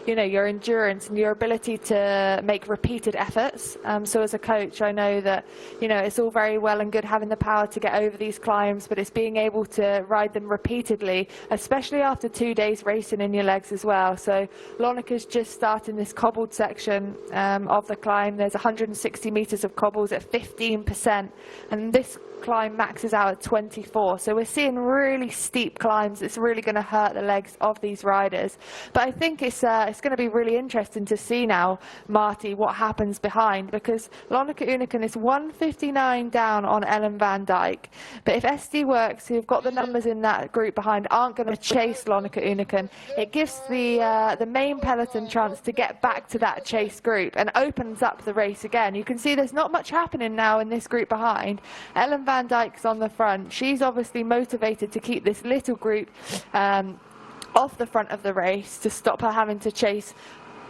you know, your endurance and your ability to make repeated efforts. So as a coach, I know that, you know, it's all very well and good having the power to get over these climbs, but it's being able to ride them repeatedly, especially after 2 days racing in your legs as well. So Lonneke's just starting this cobbled section of the climb. There's 160 meters of cobbles at 15%, and this climb maxes out at 24, so we're seeing really steep climbs. It's really going to hurt the legs of these riders, but I think it's going to be really interesting to see now, Marty, what happens behind, because Lonneke Uneken is 159 down on Ellen van Dijk, but if SD Works, who've got the numbers in that group behind, aren't going to chase Lonneke Uneken, it gives the main peloton chance to get back to that chase group and opens up the race again. You can see there's not much happening now in this group behind. Ellen van Dijk's on the front. She's obviously motivated to keep this little group off the front of the race to stop her having to chase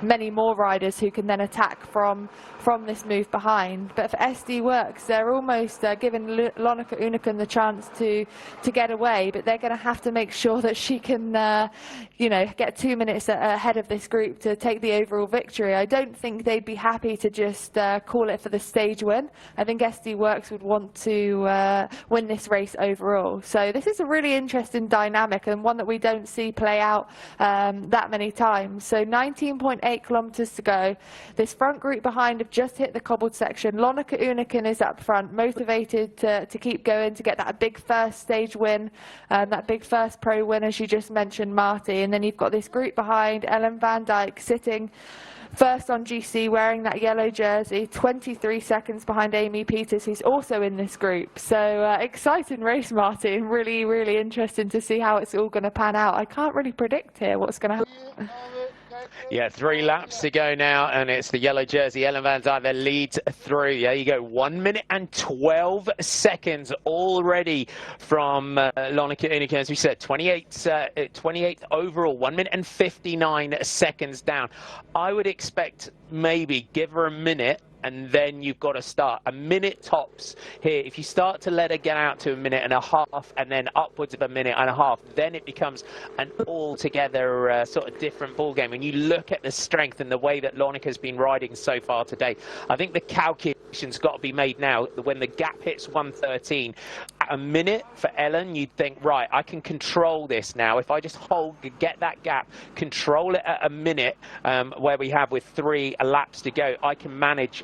many more riders who can then attack from this move behind. But for SD Works, they're almost giving Lonneke Uneken the chance to get away, but they're going to have to make sure that she can you know, get 2 minutes ahead of this group to take the overall victory. I don't think they'd be happy to just call it for the stage win. I think SD Works would want to win this race overall. So this is a really interesting dynamic, and one that we don't see play out that many times. So 19.8 kilometers to go. This front group behind have just hit the cobbled section. Lonneke Uneken is up front, motivated to keep going, to get that big first stage win, that big first pro win, as you just mentioned, Marty. And then you've got this group behind, Ellen van Dijk sitting first on GC, wearing that yellow jersey, 23 seconds behind Amy Peters, who's also in this group. So exciting race, Marty, and really, really interesting to see how it's all going to pan out. I can't really predict here what's going to happen. Yeah, 3 laps to go now, and it's the yellow jersey, Ellen van Dijk, that leads through. There you go, 1 minute and 12 seconds already from Lonneke Uneken. As we said, 28th overall, 1 minute and 59 seconds down. I would expect maybe give her a minute, and then you've got to start. A minute tops here. If you start to let her get out to a minute and a half, and then upwards of a minute and a half, then it becomes an altogether sort of different ball game. When you look at the strength and the way that Lonneke has been riding so far today, I think the calculation's got to be made now. When the gap hits 113, at a minute for Ellen, you'd think, right, I can control this now. If I just get that gap, control it at a minute, where we have with 3 laps to go, I can manage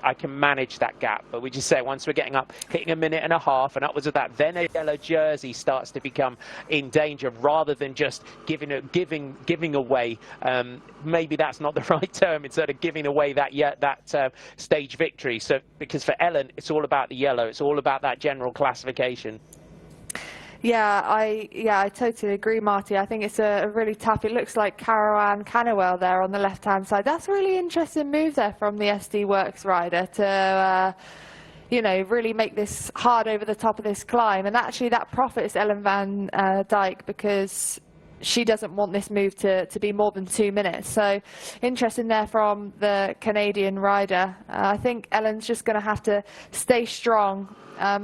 that gap. But we just say, once we're getting up, hitting a minute and a half and upwards of that, then a yellow jersey starts to become in danger, rather than just giving away. Maybe that's not the right term, instead of giving away that stage victory. So because for Ellen, it's all about the yellow. It's all about that general classification. Yeah, I totally agree, Marty. I think it's a really tough. It looks like Caroline Canewell there on the left-hand side. That's a really interesting move there from the SD Works rider to, you know, really make this hard over the top of this climb. And actually, that profits Ellen van Dijk, because she doesn't want this move to be more than 2 minutes. So interesting there from the Canadian rider. I think Ellen's just going to have to stay strong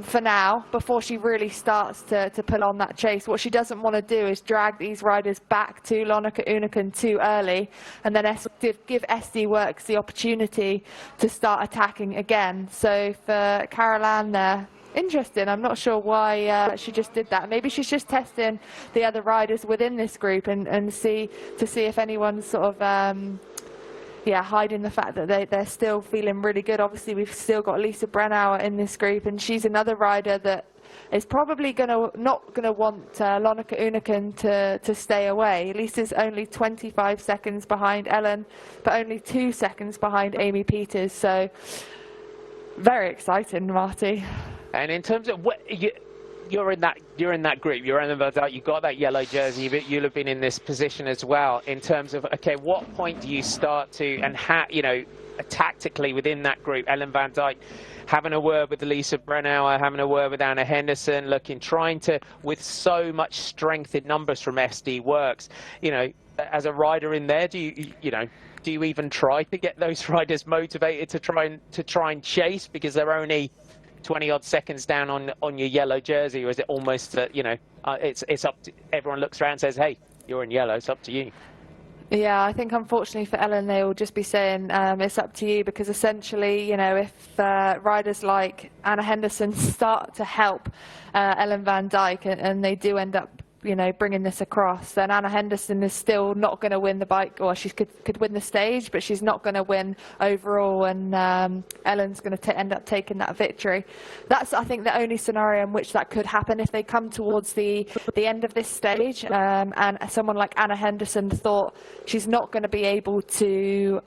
for now, before she really starts to pull on that chase. What she doesn't want to do is drag these riders back to Lonneke Uneken too early, and then give SD Works the opportunity to start attacking again. So for Caroline there, Interesting. I'm not sure why she just did that. Maybe she's just testing the other riders within this group and see if anyone's sort of hiding the fact that they're still feeling really good. Obviously, we've still got Lisa Brennauer in this group, and she's another rider that is probably not gonna want Lonneke Uneken to stay away. Lisa's only 25 seconds behind Ellen, but only 2 seconds behind Amy Peters. So very exciting, Marty. And in terms of what you're in that group, you're in the, you've got that yellow jersey, but you'll have been in this position as well. In terms of, okay, what point do you start to, and how, you know, tactically within that group, Ellen van Dijk having a word with Lisa Brennauer, having a word with Anna Henderson, trying to, with so much strength in numbers from SD Works, you know, as a rider in there, do you even try to get those riders motivated to try and chase, because they're only 20 odd seconds down on your yellow jersey? Or is it almost that, you know, it's up to, everyone looks around and says, hey, you're in yellow, it's up to you? Yeah, I think unfortunately for Ellen, they will just be saying it's up to you, because essentially, you know, if riders like Anna Henderson start to help Ellen van Dijk and they do end up, you know, bringing this across, then Anna Henderson is still not going to win the bike, or she could win the stage, but she's not going to win overall, and Ellen's going to end up taking that victory. That's, I think, the only scenario in which that could happen, if they come towards the end of this stage and someone like Anna Henderson thought she's not going to be able to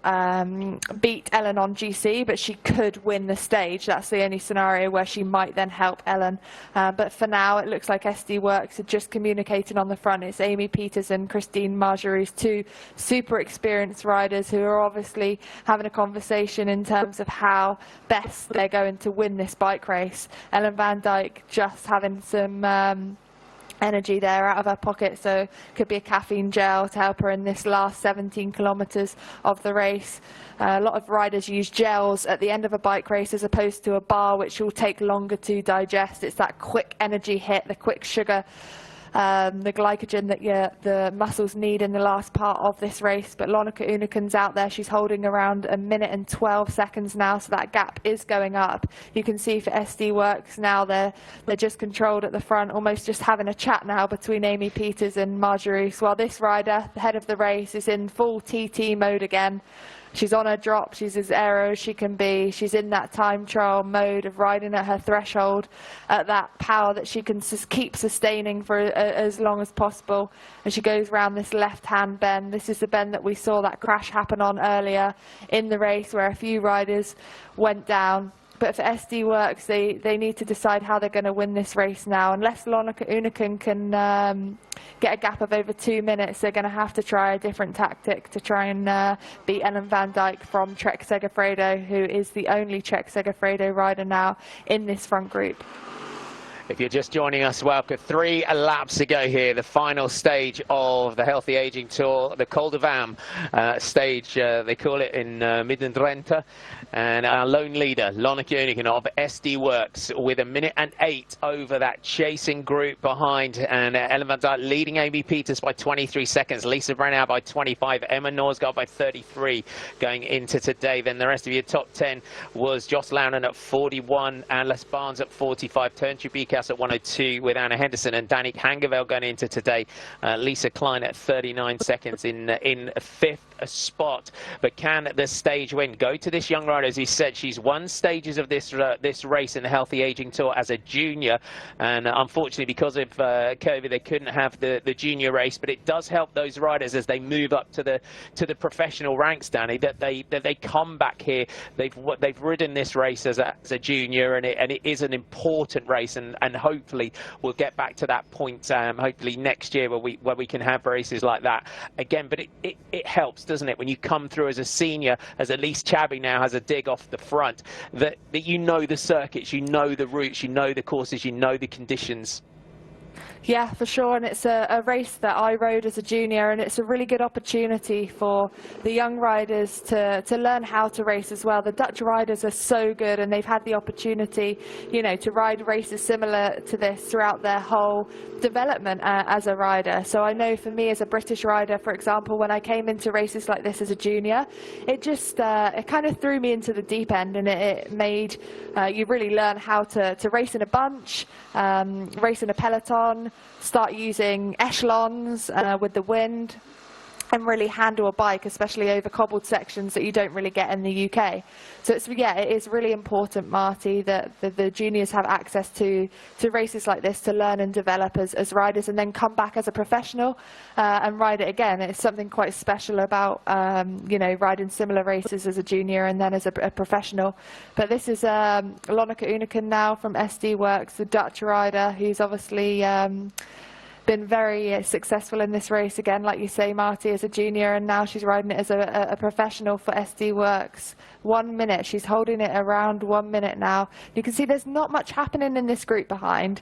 beat Ellen on GC, but she could win the stage. That's the only scenario where she might then help Ellen. But for now, it looks like SD Works are just communicating on the front. It's Amy Peters and Christine Margerou's two super experienced riders who are obviously having a conversation in terms of how best they're going to win this bike race. Ellen van Dijk just having some energy there out of her pocket, so could be a caffeine gel to help her in this last 17 kilometers of the race. A lot of riders use gels at the end of a bike race as opposed to a bar, which will take longer to digest. It's that quick energy hit, the quick sugar, the glycogen that the muscles need in the last part of this race. But Lonneke Uneken's out there. She's holding around 1 minute and 12 seconds now, so that gap is going up. You can see for SD Works now, they're just controlled at the front, almost just having a chat now between Amy Peters and Margeroux. While this rider, the head of the race, is in full TT mode again. She's on her drop, she's as aero as she can be. She's in that time trial mode of riding at her threshold, at that power that she can keep sustaining for as long as possible. And she goes around this left-hand bend. This is the bend that we saw that crash happen on earlier in the race, where a few riders went down. But for SD Works, they need to decide how they're going to win this race now. Unless Lonneke Uneken can get a gap of over 2 minutes, they're going to have to try a different tactic to try and beat Ellen van Dijk from Trek Segafredo, who is the only Trek Segafredo rider now in this front group. If you're just joining us, welcome. 3 laps to go here, the final stage of the Healthy Aging Tour, the Col de Vam stage, they call it in Midden-Drenthe. And our lone leader, Lonneke Uneken of SD Works, with 1 minute and 8 over that chasing group behind. And Ellen van Dijk leading Amy Peters by 23 seconds, Lisa Brennauer by 25, Emma Norsgaard by 33 going into today. Then the rest of your top 10 was Joss Launen at 41, and Les Barnes at 45, Turnju Bikas at 102 with Anna Henderson, and Danique Hangevel going into today. Lisa Klein at 39 seconds in 5th spot. But can the stage win? Go to this young rider. As he said, she's won stages of this race in the Healthy Aging Tour as a junior, and unfortunately because of COVID they couldn't have the junior race. But it does help those riders as they move up to the professional ranks, Danny, that they come back here. They've ridden this race as a junior, and it is an important race, and hopefully we'll get back to that point hopefully next year where we can have races like that again. But it helps, doesn't it, when you come through as a senior, as Elise Chabbey now has a dig off the front, that you know the circuits, you know the routes, you know the courses, you know the conditions. Yeah, for sure, and it's a race that I rode as a junior, and it's a really good opportunity for the young riders to learn how to race as well. The Dutch riders are so good, and they've had the opportunity, you know, to ride races similar to this throughout their whole development as a rider. So I know for me as a British rider, for example, when I came into races like this as a junior, it just it kind of threw me into the deep end, and it made you really learn how to race in a bunch, race in a peloton, start using echelons with the wind, and really handle a bike, especially over cobbled sections that you don't really get in the UK. So it's, yeah, it is really important, Marty, that the juniors have access to races like this to learn and develop as riders, and then come back as a professional and ride it again. It's something quite special about you know, riding similar races as a junior and then as a professional. But this is Lonneke Uneken now from SD Works, the Dutch rider, who's obviously been very successful in this race again, like you say, Marty, as a junior, and now she's riding it as a professional for SD Works. 1 minute, she's holding it around 1 minute now. You can see there's not much happening in this group behind.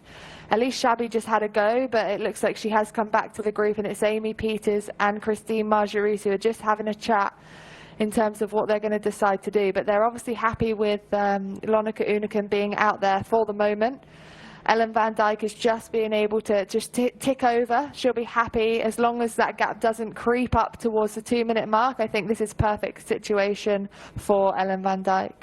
Elise Chabbey just had a go, but it looks like she has come back to the group, and it's Amy Peters and Christine Marjorie who are just having a chat in terms of what they're going to decide to do. But they're obviously happy with Lonneke Uneken being out there for the moment. Ellen van Dijk is just being able to just tick over. She'll be happy as long as that gap doesn't creep up towards the 2 minute mark. I think this is perfect situation for Ellen van Dijk.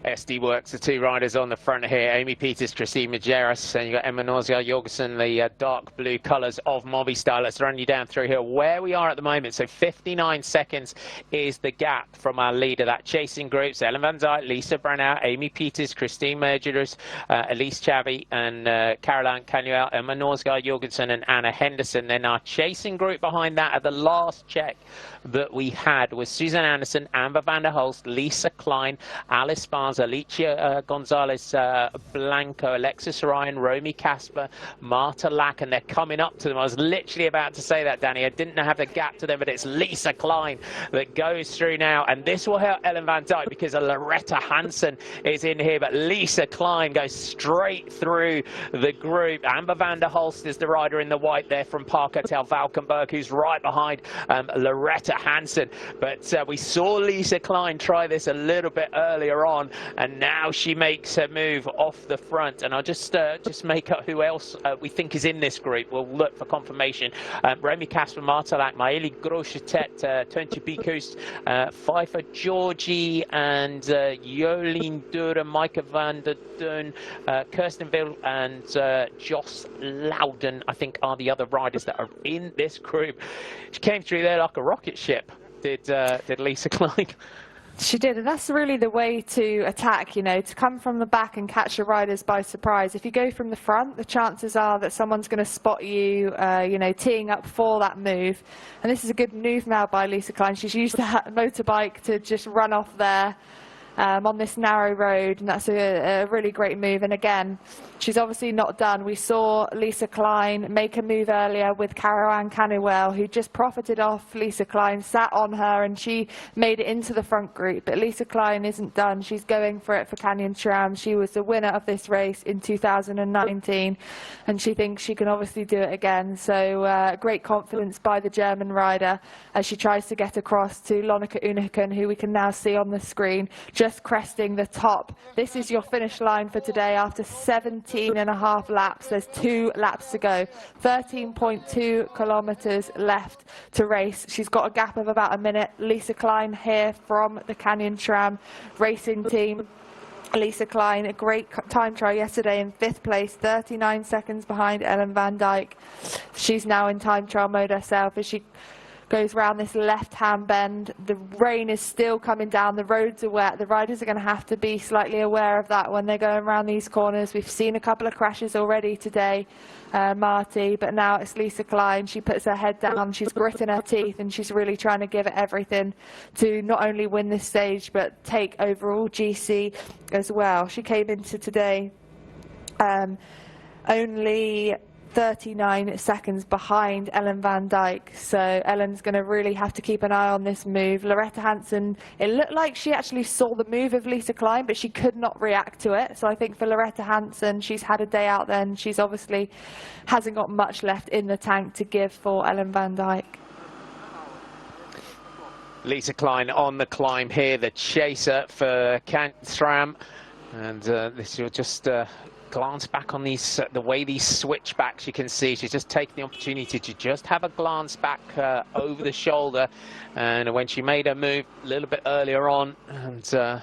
SD Works, the two riders on the front here, Amy Peters, Christine Majerus, and you've got Emma Norsgaard-Jorgensen, the dark blue colours of Movistar. Let's run you down through here where we are at the moment. So 59 seconds is the gap from our leader. That chasing group, so Ellen van Dijk, Lisa Brennau, Amy Peters, Christine Majerus, Elise Chabbey, and Caroline Canuel, Emma Norsgaard-Jorgensen, and Anna Henderson. Then our chasing group behind that at the last check that we had was Susan Anderson, Amber van der Hulst, Lisa Klein, Alice Barnes, Alicia Gonzalez Blanco, Alexis Ryan, Romy Casper, Marta Lack, and they're coming up to them. I was literally about to say that, Danny. I didn't have the gap to them, but it's Lisa Klein that goes through now, and this will help Ellen van Dijk because Loretta Hansen is in here, but Lisa Klein goes straight through the group. Amber van der Hulst is the rider in the white there from Parkertel Valkenburg, who's right behind Loretta Hansen. But we saw Lisa Klein try this a little bit earlier on, and now she makes her move off the front. And I'll just make up who else we think is in this group. We'll look for confirmation. Romy Casper, Marta Lack, Maëlie Groschetet, Tuntje Biekhuis, Pfeiffer Georgie, and Jolien Duren, Maaike van der Dun, Kirsten Vil, and Joss Loudon, I think, are the other riders that are in this group. She came through there like a rocket ship, did Lisa Klein. She did, and that's really the way to attack, you know, to come from the back and catch the riders by surprise. If you go from the front, the chances are that someone's going to spot you, you know, teeing up for that move. And this is a good move now by Lisa Klein. She's used that motorbike to just run off there on this narrow road, and that's a really great move. And again, she's obviously not done. We saw Lisa Klein make a move earlier with Caroline Canuel, who just profited off Lisa Klein, sat on her, and she made it into the front group. But Lisa Klein isn't done. She's going for it for Canyon SRAM. She was the winner of this race in 2019, and she thinks she can obviously do it again. So great confidence by the German rider as she tries to get across to Lonneke Uneken, who we can now see on the screen, just cresting the top. This is your finish line for today after 17.5 laps. There's 2 laps to go. 13.2 kilometers left to race. She's got a gap of about a minute. Lisa Klein here from the Canyon SRAM racing team. Lisa Klein, a great time trial yesterday in 5th place, 39 seconds behind Ellen van Dijk. She's now in time trial mode herself as she goes round this left-hand bend. The rain is still coming down. The roads are wet. The riders are going to have to be slightly aware of that when they're going around these corners. We've seen a couple of crashes already today, Marty, but now it's Lisa Klein. She puts her head down. She's gritting her teeth, and she's really trying to give it everything to not only win this stage, but take overall GC as well. She came into today only 39 seconds behind Ellen van Dijk. So Ellen's going to really have to keep an eye on this move. Loretta Hansen, it looked like she actually saw the move of Lisa Klein, but she could not react to it. So I think for Loretta Hansen, she's had a day out then. She's obviously hasn't got much left in the tank to give for Ellen van Dijk. Lisa Klein on the climb here, the chaser for Canyon SRAM. And this will just glance back on these, the way these switchbacks, you can see she's just taking the opportunity to just have a glance back over the shoulder. And when she made her move a little bit earlier on, and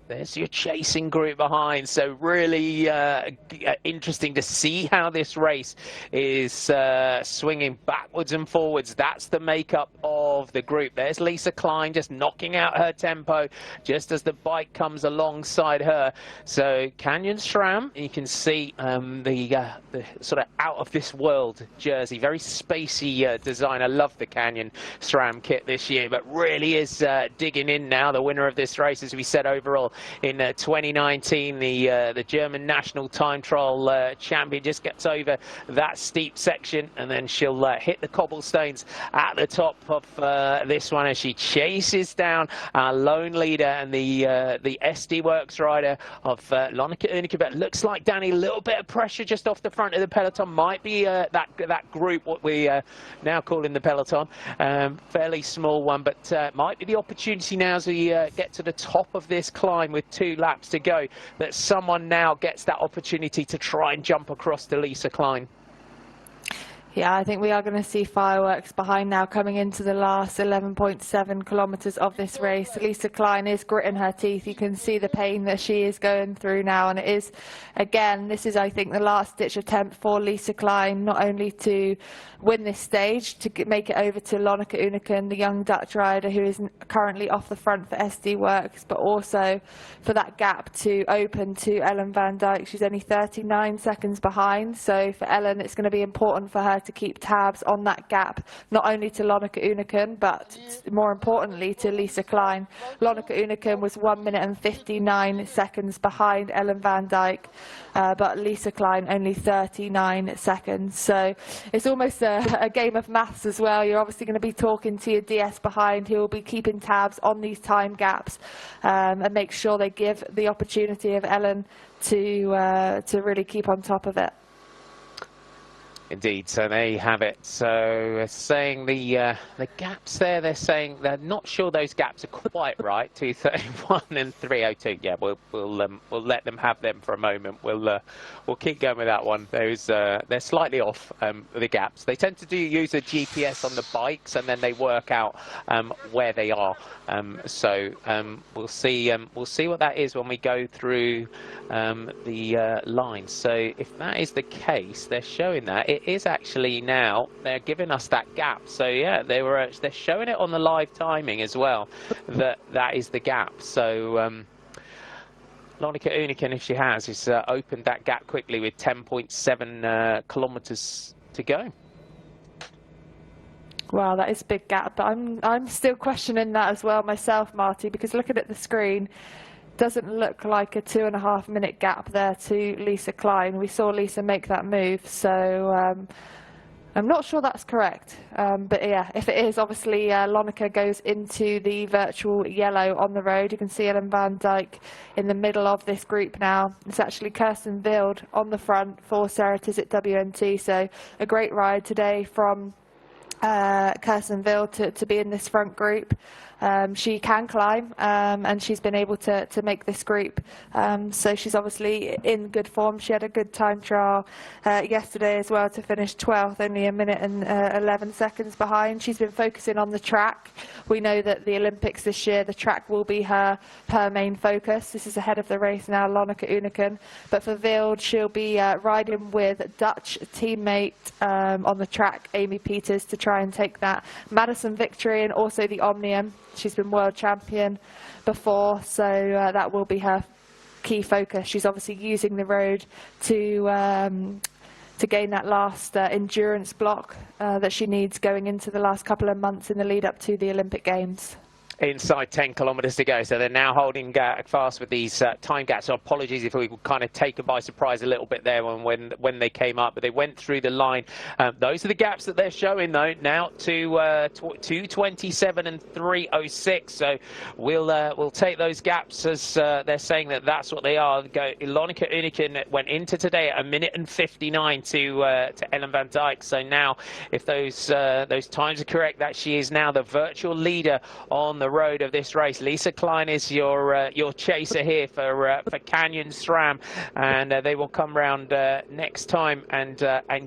there's your chasing group behind. So really interesting to see how this race is swinging backwards and forwards. That's the makeup of the group. There's Lisa Klein just knocking out her tempo just as the bike comes alongside her. So Canyon SRAM, you can see the sort of out of this world jersey, very spacey design. I love the Canyon SRAM kit this year, but really is digging in now. The winner of this race, as we said, overall in 2019, the German national time trial champion, just gets over that steep section, and then she'll hit the cobblestones at the top of this one as she chases down our lone leader and the SD Works rider of Lonneke Unike. But looks like, Danny, a little bit of pressure just off the front of the peloton. Might be that group, what we now call in the peloton, fairly small one, but might be the opportunity now as we get to the top of this climb with 2 laps to go, that someone now gets that opportunity to try and jump across to Lisa Klein. Yeah, I think we are going to see fireworks behind now coming into the last 11.7 kilometres of this race. Lisa Klein is gritting her teeth. You can see the pain that she is going through now, and it is, again, this is, I think, the last ditch attempt for Lisa Klein, not only to win this stage, to make it over to Lonneke Unike, the young Dutch rider who is currently off the front for SD Works, but also for that gap to open to Ellen van Dijk. She's only 39 seconds behind, so for Ellen it's going to be important for her to keep tabs on that gap, not only to Lonneke Unike, but more importantly to Lisa Klein. Lonneke Unike was 1 minute and 59 seconds behind Ellen van Dijk, but Lisa Klein only 39 seconds. So it's almost a game of maths as well. You're obviously going to be talking to your DS behind, who will be keeping tabs on these time gaps and make sure they give the opportunity of Ellen to really keep on top of it. Indeed, so there you have it. So saying the gaps there, they're saying they're not sure those gaps are quite right. 2:31 and 3:02. Yeah, we'll let them have them for a moment. We'll keep going with that one. Those they're slightly off, the gaps. They tend to use a GPS on the bikes, and then they work out where they are. So we'll see what that is when we go through the lines. So if that is the case, they're showing that. It is actually now, they're giving us that gap. So yeah, they're showing it on the live timing as well, that is the gap. So Lonneke Unike, if she has opened that gap quickly with 10.7 kilometers to go. Wow, that is a big gap, but I'm still questioning that as well myself, Marty, because looking at the screen, doesn't look like a 2.5 minute gap there to Lisa Klein. We saw Lisa make that move, so I'm not sure that's correct. But yeah, if it is, obviously Lonneke goes into the virtual yellow on the road. You can see Ellen van Dijk in the middle of this group now. It's actually Kirsten Wild on the front for Sarah Tizet WNT, so a great ride today from Kirsten Wild to be in this front group. She can climb, and she's been able to make this group, so she's obviously in good form. She had a good time trial yesterday as well to finish 12th, only 1 minute and 11 seconds behind. She's been focusing on the track. We know that the Olympics this year, the track will be her main focus. This is ahead of the race now, Lonneke Unike, but for Wild, she'll be riding with Dutch teammate on the track, Amy Peters, to try and take that Madison victory and also the Omnium. She's been world champion before, so that will be her key focus. She's obviously using the road to gain that last endurance block that she needs going into the last couple of months in the lead up to the Olympic Games. inside 10 kilometers to go. So they're now holding fast with these time gaps. So apologies if we were kind of taken by surprise a little bit there when they came up, but they went through the line. Those are the gaps that they're showing though now to 2:27 and 3:06. So we'll take those gaps as they're saying that's what they are. Lonica Uniken went into today at 1:59 to Ellen van Dijk. So now if those times are correct, that she is now the virtual leader on the road of this race. Lisa Klein is your chaser here for Canyon SRAM, and they will come round next time and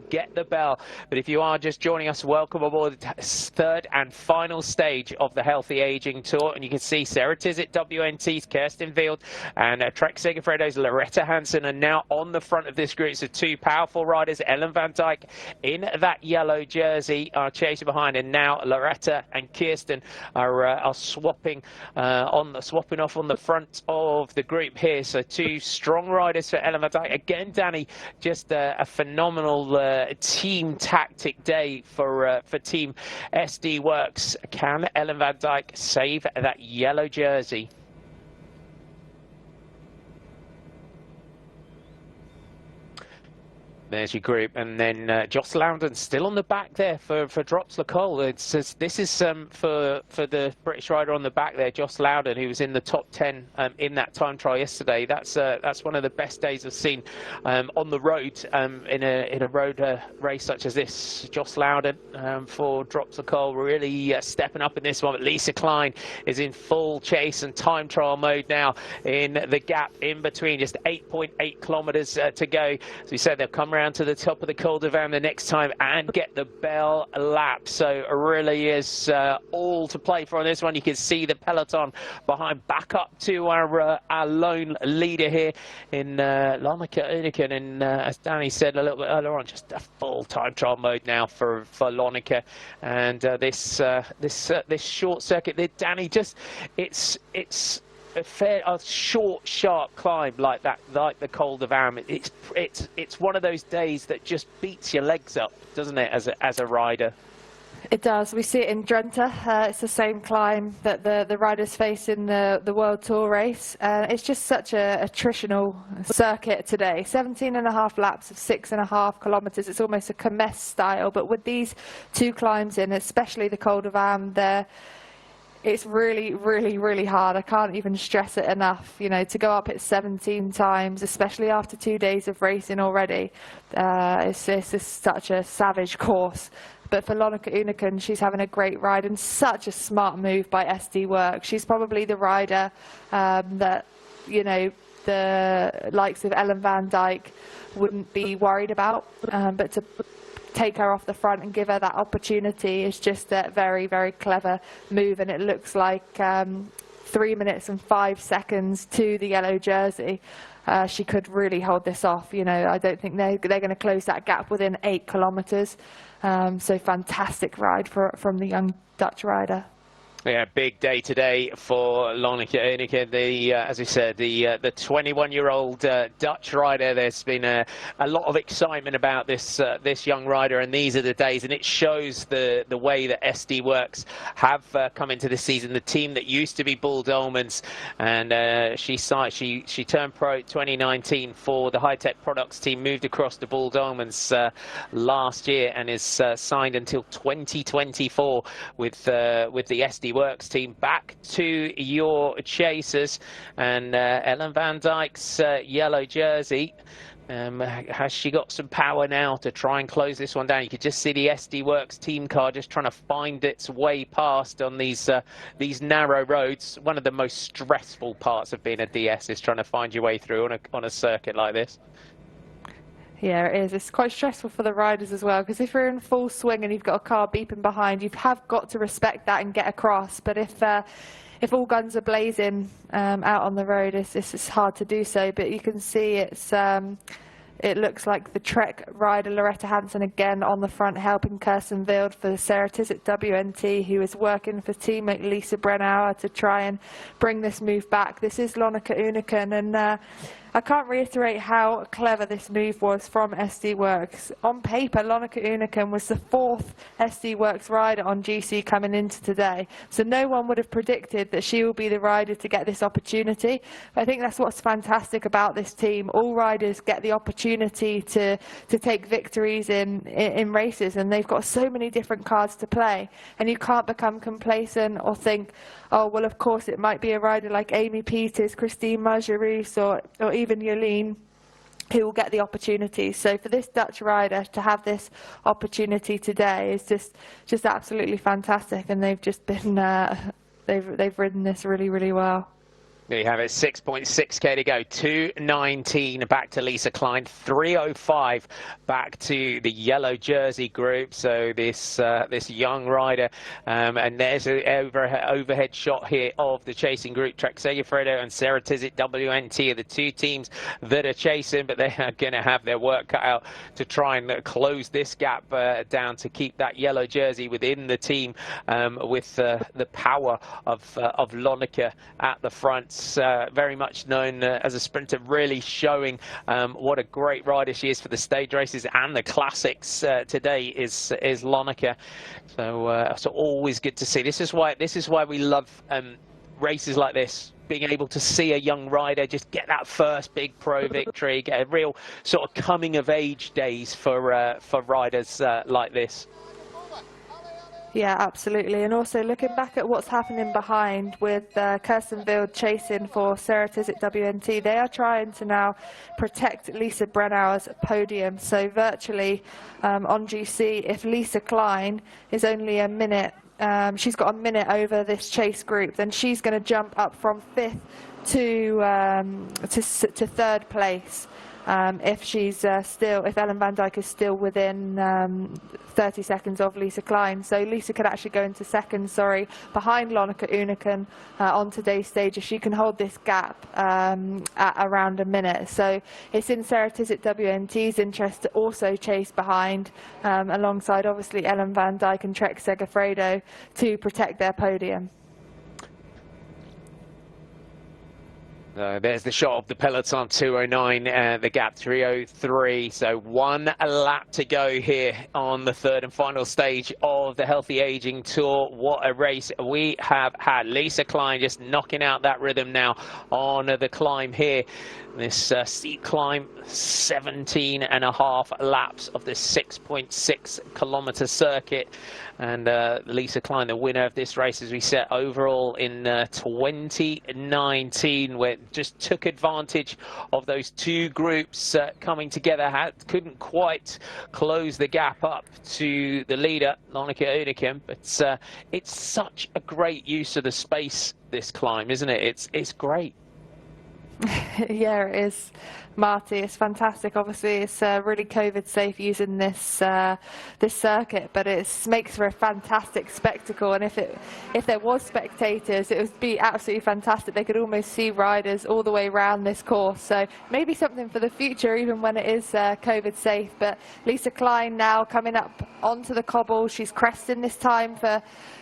get the bell. But if you are just joining us, welcome aboard the third and final stage of the Healthy Aging Tour. And you can see Sarah Tizet, WNT's Kirsten Wild, and Trek Segafredo's Loretta Hansen are now on the front of this group. So two powerful riders, Ellen van Dijk in that yellow jersey, are chasing behind, and now Loretta and Kirsten are swapping off on the front of the group here. So two strong riders for Ellen van Dijk. Again, Danny, just a phenomenal team tactic day for Team SD Works. Can Ellen van Dijk save that yellow jersey? There's your group, and then Joss Loudon still on the back there for Drops Lacole. This is for the British rider on the back there, Joss Loudon, who was in the top 10 in that time trial yesterday. That's one of the best days I've seen on the road in a road race such as this. Joss Loudon for Drops Lacole really stepping up in this one. But Lisa Klein is in full chase and time trial mode now in the gap in between, just 8.8 kilometers to go. As we said, they'll come around to the top of the Col de Van the next time and get the bell lap. So it really is all to play for on this one. You can see the peloton behind, back up to our lone leader here in Lonica Uniken. And as Danny said a little bit earlier on, just a full time trial mode now for Lonica. And this short circuit, Danny, just it's a short, sharp climb like that, like the Col de Van. It's one of those days that just beats your legs up, doesn't it, as a rider? It does. We see it in Drenthe. It's the same climb that the riders face in the World Tour race. It's just such a attritional circuit today. 17.5 laps of 6.5 kilometres. It's almost a Kermesse style, but with these two climbs in, especially the Col de Van, it's really, really, really hard. I can't even stress it enough. You know, to go up it 17 times, especially after 2 days of racing already, it's just such a savage course. But for Lonica Uniken, she's having a great ride and such a smart move by SD Works. She's probably the rider that, you know, the likes of Ellen van Dijk wouldn't be worried about. But to take her off the front and give her that opportunity is just a very, very clever move. And it looks like 3 minutes and 5 seconds to the yellow jersey. She could really hold this off. You know, I don't think they're going to close that gap within 8 kilometres. So fantastic ride from the young Dutch rider. Yeah, big day today for Lonica Uniken. As we said, the 21-year-old Dutch rider. There's been a lot of excitement about this young rider, and these are the days. And it shows the way that SD Works have come into this season. The team that used to be Bull Dolmans, and she turned pro 2019 for the High Tech Products team, moved across to Bull Dolmans last year, and is signed until 2024 with the SD Works team. Back to your chasers, and Ellen van Dijk's yellow jersey. Has she got some power now to try and close this one down? You could just see the SD Works team car just trying to find its way past on these narrow roads. One of the most stressful parts of being a DS is trying to find your way through on a circuit like this. Yeah, it is. It's quite stressful for the riders as well, because if you're in full swing and you've got a car beeping behind, you have got to respect that and get across. But if all guns are blazing out on the road, it's hard to do so. But you can see it looks like the Trek rider Loretta Hansen again on the front, helping Kirsten Wild for Sarah Tizet WNT, who is working for teammate Lisa Brennauer to try and bring this move back. This is Lonica Uniken, and I can't reiterate how clever this move was from SD Worx. On paper, Lonneke Uneken was the 4th SD Worx rider on GC coming into today, so no one would have predicted that she will be the rider to get this opportunity. I think that's what's fantastic about this team. All riders get the opportunity to take victories in races, and they've got so many different cards to play, and you can't become complacent or think, oh, well, of course, it might be a rider like Amy Peters, Christine Margeroos, or even Jolien who will get the opportunity. So for this Dutch rider to have this opportunity today is just absolutely fantastic, and they've just been they've ridden this really, really well. There you have it, 6.6k to go, 2:19 back to Lisa Klein, 3:05 back to the yellow jersey group. So this young rider, and there's an overhead shot here of the chasing group. Trek Segafredo and Sarah Tizet WNT are the two teams that are chasing, but they are going to have their work cut out to try and close this gap down to keep that yellow jersey within the team, with the power of Lonneke at the front. Very much known as a sprinter, really showing what a great rider she is for the stage races and the classics. Today is Lonneke, so always good to see. This is why we love races like this, being able to see a young rider just get that first big pro victory, get a real sort of coming of age days for riders like this. Yeah, absolutely. And also looking back at what's happening behind with Kirsten Wild chasing for Sarah Tizet WNT, they are trying to now protect Lisa Brennauer's podium. So virtually on GC, if Lisa Klein is only a minute, she's got a minute over this chase group, then she's going to jump up from 5th to 3rd place. If she's if Ellen van Dijk is still within 30 seconds of Lisa Klein. So Lisa could actually go into 2nd, behind Lonneke Uneken on today's stage if she can hold this gap at around a minute. So it's in Sarah Tizet WNT's interest to also chase behind, alongside obviously Ellen van Dijk and Trek Segafredo, to protect their podium. There's the shot of the peloton, 2:09, the gap 3:03. So 1 lap to go here on the 3rd and final stage of the Healthy Aging Tour. What a race we have had. Lisa Klein just knocking out that rhythm now on the climb here. This steep climb, 17.5 laps of this 6.6 kilometer circuit. And Lisa Klein, the winner of this race, as we said, overall in 2019, where just took advantage of those two groups coming together, couldn't quite close the gap up to the leader, Lonneke Uneken. But it's such a great use of the space, this climb, isn't it? It's great. Yeah, it is, Marty. It's fantastic. Obviously, it's really COVID safe using this this circuit, but it makes for a fantastic spectacle. And if there was spectators, it would be absolutely fantastic. They could almost see riders all the way around this course. So maybe something for the future, even when it is COVID safe. But Lisa Klein now coming up onto the cobble. She's cresting this time for.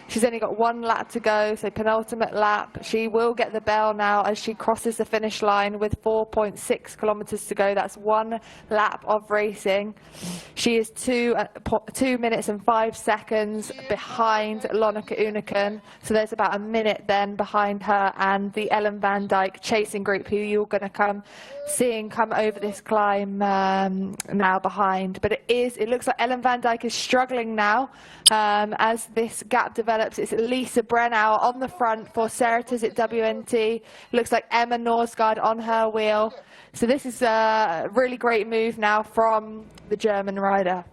She's only got 1 lap to go, so penultimate lap. She will get the bell now as she crosses the finish line with 4.6 kilometers to go. That's 1 lap of racing. She is 2 minutes and 5 seconds behind Lonneke Uneken. So there's about a minute then behind her and the Ellen van Dijk chasing group, who you're going to come over this climb now behind. But it looks like Ellen van Dijk is struggling now as this gap develops. It's Lisa Brennauer on the front for Sarah Tizet WNT. Looks like Emma Norsgaard on her wheel. So this is a really great move now from the German rider.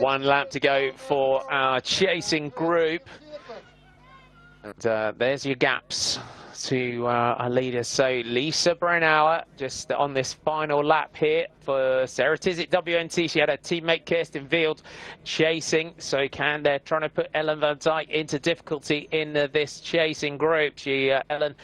One lap to go for our chasing group. And there's your gaps. to our leaders. So Lisa Brennauer just on this final lap here for Sarah Tizzett WNT. She had her teammate Kirsten Wild chasing. So they're trying to put Ellen van Dijk into difficulty in this chasing group. Ellen,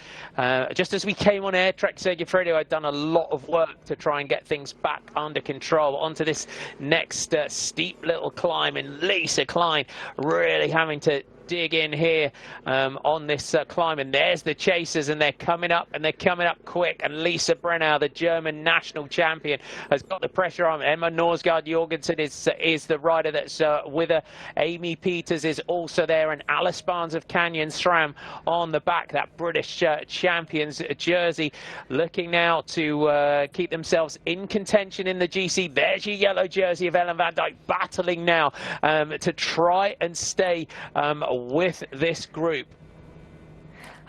just as we came on air, Trek Segafredo had done a lot of work to try and get things back under control. Onto this next steep little climb, and Lisa Klein really having to dig in here on this climb, and there's the chasers, and they're coming up, and they're coming up quick. And Lisa Brennauer, the German national champion, has got the pressure on. Emma Norsgaard Jorgensen is the rider that's with her. Amy Peters is also there, and Alice Barnes of Canyon SRAM on the back, that British champions jersey, looking now to keep themselves in contention in the GC. There's your yellow jersey of Ellen van Dijk, battling now to try and stay with this group.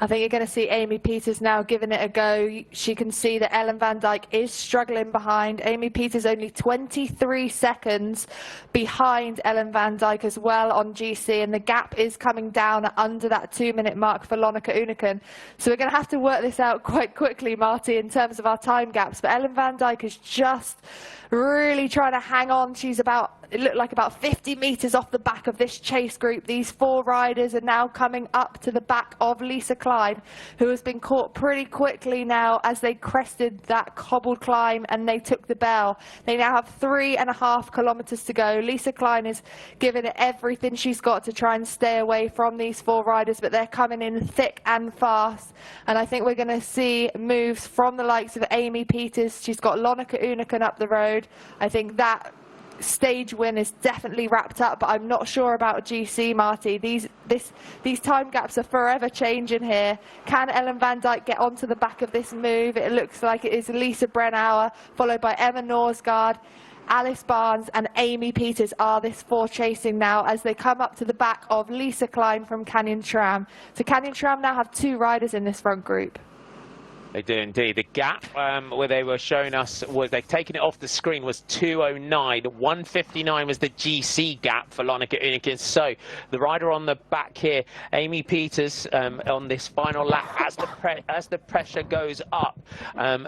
I think you're going to see Amy Peters now giving it a go. She can see that Ellen van Dijk is struggling behind. Amy Peters only 23 seconds behind Ellen van Dijk as well on GC, and the gap is coming down under that 2-minute mark for Lonneke Uneken. So we're going to have to work this out quite quickly, Marty, in terms of our time gaps. But Ellen van Dijk is just really trying to hang on. She's it looked like about 50 meters off the back of this chase group. These 4 riders are now coming up to the back of Lisa Klein, who has been caught pretty quickly now as they crested that cobbled climb and they took the bell. They now have 3.5 kilometers to go. Lisa Klein is giving it everything she's got to try and stay away from these 4 riders, but they're coming in thick and fast. And I think we're going to see moves from the likes of Amy Peters. She's got Lonneke Uneken up the road. I think that stage win is definitely wrapped up, but I'm not sure about GC, Marty. These time gaps are forever changing here. Can Ellen van Dijk get onto the back of this move? It looks like it is Lisa Brennauer, followed by Emma Norsgaard. Alice Barnes and Amy Peters are this 4 chasing now as they come up to the back of Lisa Klein from Canyon SRAM. So Canyon SRAM now have 2 riders in this front group. They do indeed. The gap where they were showing us, they've taken it off the screen, was 2:09. 1:59 was the GC gap for Lonneke Uneken. So the rider on the back here, Amy Peters, on this final lap, as the pressure goes up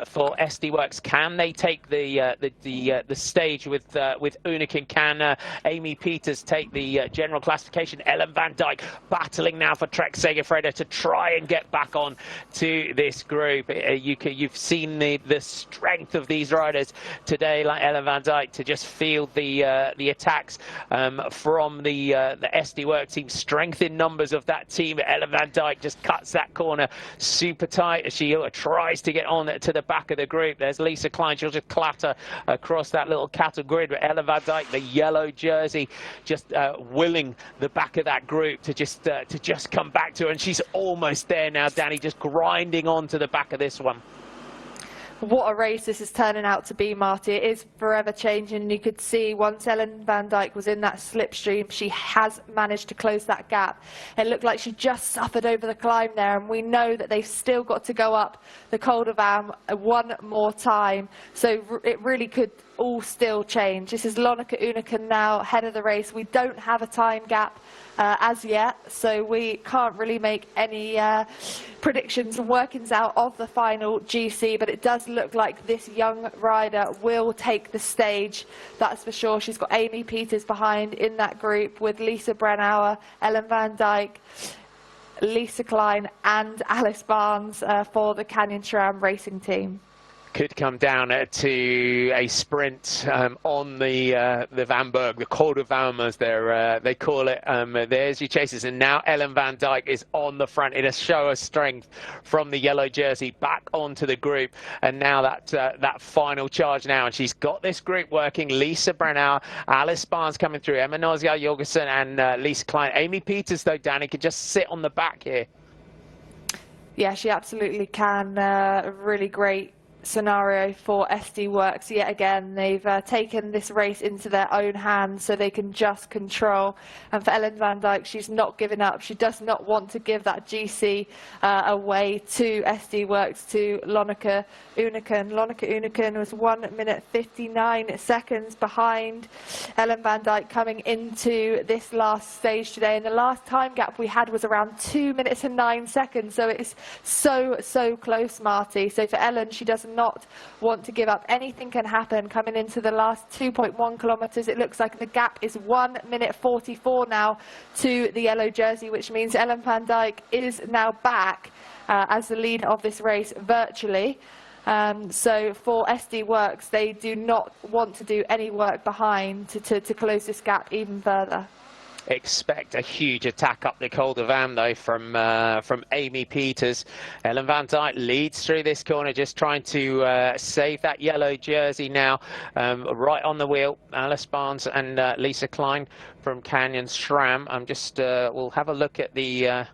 for SD Worx, can they take the stage with Uneken? Can Amy Peters take the general classification? Ellen van Dijk battling now for Trek Segafredo to try and get back on to this group. You've seen the strength of these riders today, like Ellen van Dijk, to just field the attacks from the SD Worx team. Strength in numbers of that team. Ellen van Dijk just cuts that corner super tight as she tries to get on to the back of the group. There's Lisa Klein. She'll just clatter across that little cattle grid. But Ellen van Dijk, the yellow jersey, just willing the back of that group to just come back to her. And she's almost there now, Danny, just grinding on to the back of this one. What a race this is turning out to be, Marty. It is forever changing. You could see once Ellen van Dijk was in that slipstream, she has managed to close that gap. It looked like she just suffered over the climb there, and we know that they've still got to go up the Col de Vam one more time. So it really could all still change. This is Lonneke Uneken now, head of the race. We don't have a time gap as yet, so we can't really make any predictions and workings out of the final GC, but it does look like this young rider will take the stage, that's for sure. She's got Amy Peters behind in that group with Lisa Brennauer, Ellen van Dijk, Lisa Klein and Alice Barnes for the Canyon SRAM racing team. Could come down to a sprint on the Vanberg, the Col de Vam, as they call it. There's your chasers, and now Ellen van Dijk is on the front in a show of strength from the yellow jersey back onto the group. And now that final charge now, and she's got this group working. Lisa Brennauer, Alice Barnes coming through, Emma Norsgaard Jorgensen and Lisa Klein. Amy Peters, though, Danny, could just sit on the back here. Yeah, she absolutely can. Really great scenario for SD Works yet again. They've taken this race into their own hands so they can just control. And for Ellen van Dijk, she's not giving up. She does not want to give that GC away to SD Works, to Lonneke Uneken. Lonneke Uneken was 1 minute 59 seconds behind Ellen van Dijk coming into this last stage today. And the last time gap we had was around 2 minutes and 9 seconds. So it's so close, Marty. So for Ellen, she does not want to give up. Anything can happen coming into the last 2.1 kilometres. It looks like the gap is 1 minute 44 now to the yellow jersey, which means Ellen van Dijk is now back as the leader of this race virtually. So for SD Works, they do not want to do any work behind to close this gap even further. Expect a huge attack up the Col de Vam though from Amy Peters. Ellen van Dijk leads through this corner, just trying to save that yellow jersey now. Right on the wheel, Alice Barnes and Lisa Klein from Canyon SRAM. I'm just we'll have a look at the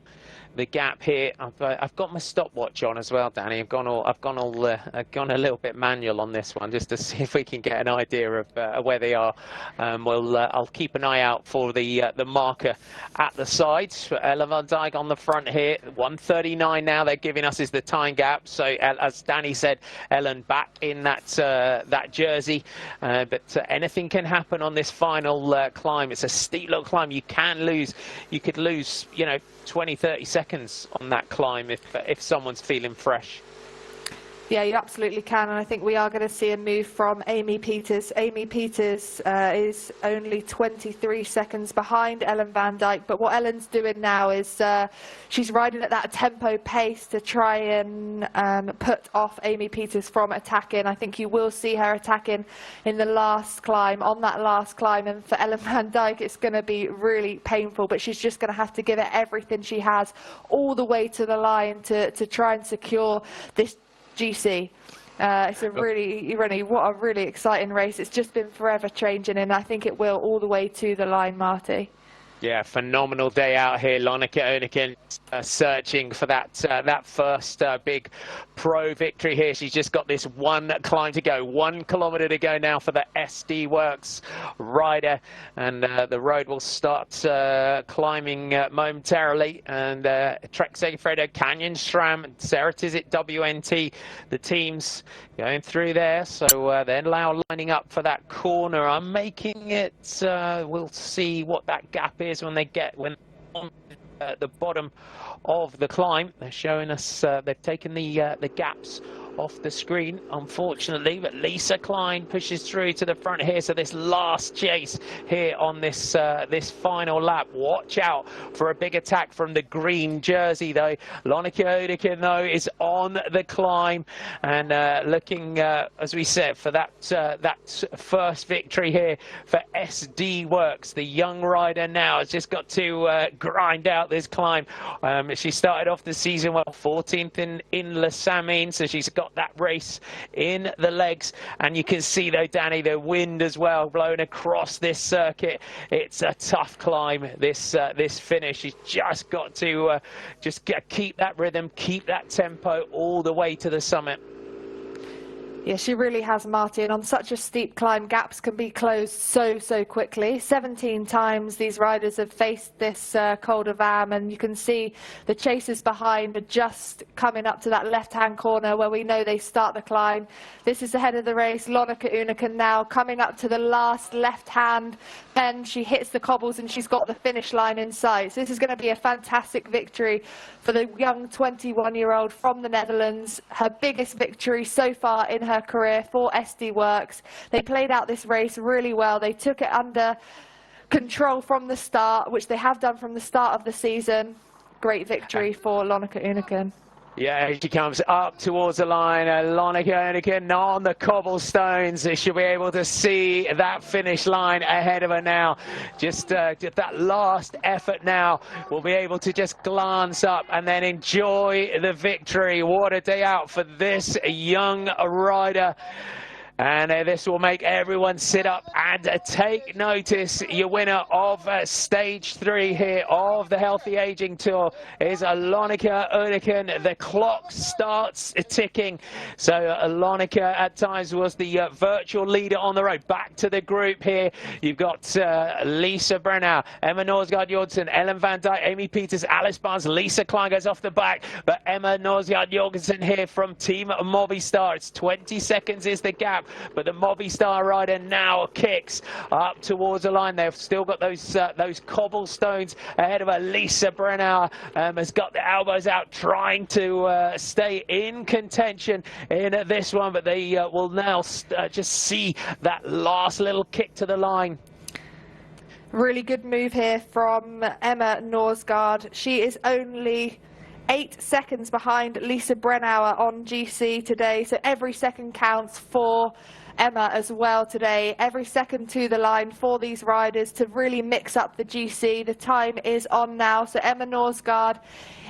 gap here. I've got my stopwatch on as well, Danny. I've gone a little bit manual on this one just to see if we can get an idea of where they are. I'll keep an eye out for the marker at the sides for Ellen van Dijk on the front here. 1:39 now they're giving us is the time gap. So as Danny said, Ellen back in that jersey, but anything can happen on this final climb. It's a steep little climb. You could lose, you know, 20-30 seconds on that climb if someone's feeling fresh. Yeah, you absolutely can, and I think we are going to see a move from Amy Peters. Amy Peters is only 23 seconds behind Ellen van Dijk, but what Ellen's doing now is she's riding at that tempo pace to try and put off Amy Peters from attacking. I think you will see her attacking in the last climb, on that last climb, and for Ellen van Dijk it's going to be really painful, but she's just going to have to give it everything she has all the way to the line to try and secure this GC. It's a what a really exciting race. It's just been forever changing, and I think it will all the way to the line, Marty. Yeah, phenomenal day out here. Lonneke Uneken searching for that first big pro victory here. She's just got this one climb to go, 1 kilometre to go now for the SD Works rider, and the road will start climbing momentarily. And Trek Segafredo, Canyon SRAM, Sarah Tizet, WNT, the teams going through there. So they're now lining up for that corner. I'm making it. We'll see what that gap is when they get on the bottom of the climb. They're showing us they've taken the gaps off the screen, unfortunately, but Lisa Klein pushes through to the front here. So this last chase here on this final lap, watch out for a big attack from the green jersey though. Lonneke Uneken though is on the climb and looking as we said for that first victory here for SD Works. The young rider now has just got to grind out this climb. She started off the season well, 14th in Les Samines, so she's got that race in the legs, and you can see though, Danny, the wind as well blowing across this circuit. It's a tough climb, this finish. She's just got to keep that rhythm, keep that tempo all the way to the summit. Yeah, she really has, Marty, and on such a steep climb, gaps can be closed so quickly. 17 times these riders have faced this Col de Vam, and you can see the chasers behind are just coming up to that left-hand corner where we know they start the climb. This is the head of the race, Lonneke Uneken now coming up to the last left-hand bend. She hits the cobbles and she's got the finish line in sight. So this is going to be a fantastic victory for the young 21-year-old from the Netherlands. Her biggest victory so far in her career for SD Works. They played out this race really well. They took it under control from the start, which they have done from the start of the season. Great victory for Lonneke Uneken. Yeah, she comes up towards the line. Lonneke Uneken on the cobblestones. She'll be able to see that finish line ahead of her now. Just that last effort now. We'll be able to just glance up and then enjoy the victory. What a day out for this young rider. And this will make everyone sit up and take notice. Your winner of stage 3 here of the Healthy Aging Tour is Alonika Udikan. The clock starts ticking. So Alonika at times was the virtual leader on the road. Back to the group here. You've got Lisa Brennau, Emma Norsgaard-Jorgensen, Ellen van Dijk, Amy Peters, Alice Barnes, Lisa Klein goes off the back. But Emma Norsgaard-Jorgensen here from Team Movistar. It's 20 seconds is the gap. But the Movistar rider now kicks up towards the line. They've still got those cobblestones ahead of her. Lisa Brennauer has got the elbows out, trying to stay in contention in this one. But they will now just see that last little kick to the line. Really good move here from Emma Norsgaard. She is only 8 seconds behind Lisa Brennauer on GC today, so every second counts for Emma as well today. Every second to the line for these riders to really mix up the GC. The time is on now, so Emma Norsgaard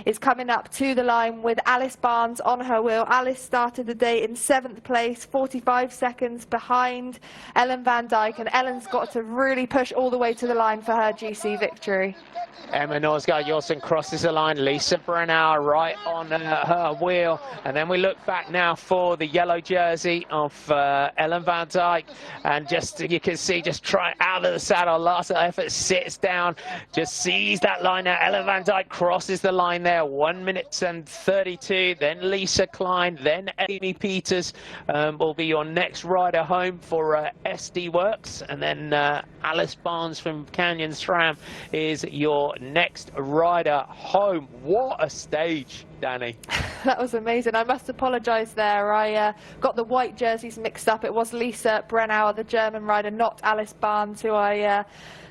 is coming up to the line with Alice Barnes on her wheel. Alice started the day in 7th place, 45 seconds behind Ellen van Dijk, and Ellen's got to really push all the way to the line for her GC victory. Emma Norsgaard-Jorgensen crosses the line. Lisa Brennauer right on her wheel. And then we look back now for the yellow jersey of Ellen van Dijk. And just, you can see, just try out of the saddle. Last effort, sits down, just sees that line now. Ellen van Dijk crosses the line there. 1 minute and 32. Then Lisa Klein, then Amy Peters will be your next rider home for SD Works. And then Alice Barnes from Canyon SRAM is your next rider home. What a stage, Danny. That was amazing. I must apologise there. I got the white jerseys mixed up. It was Lisa Brennauer, the German rider, not Alice Barnes, who I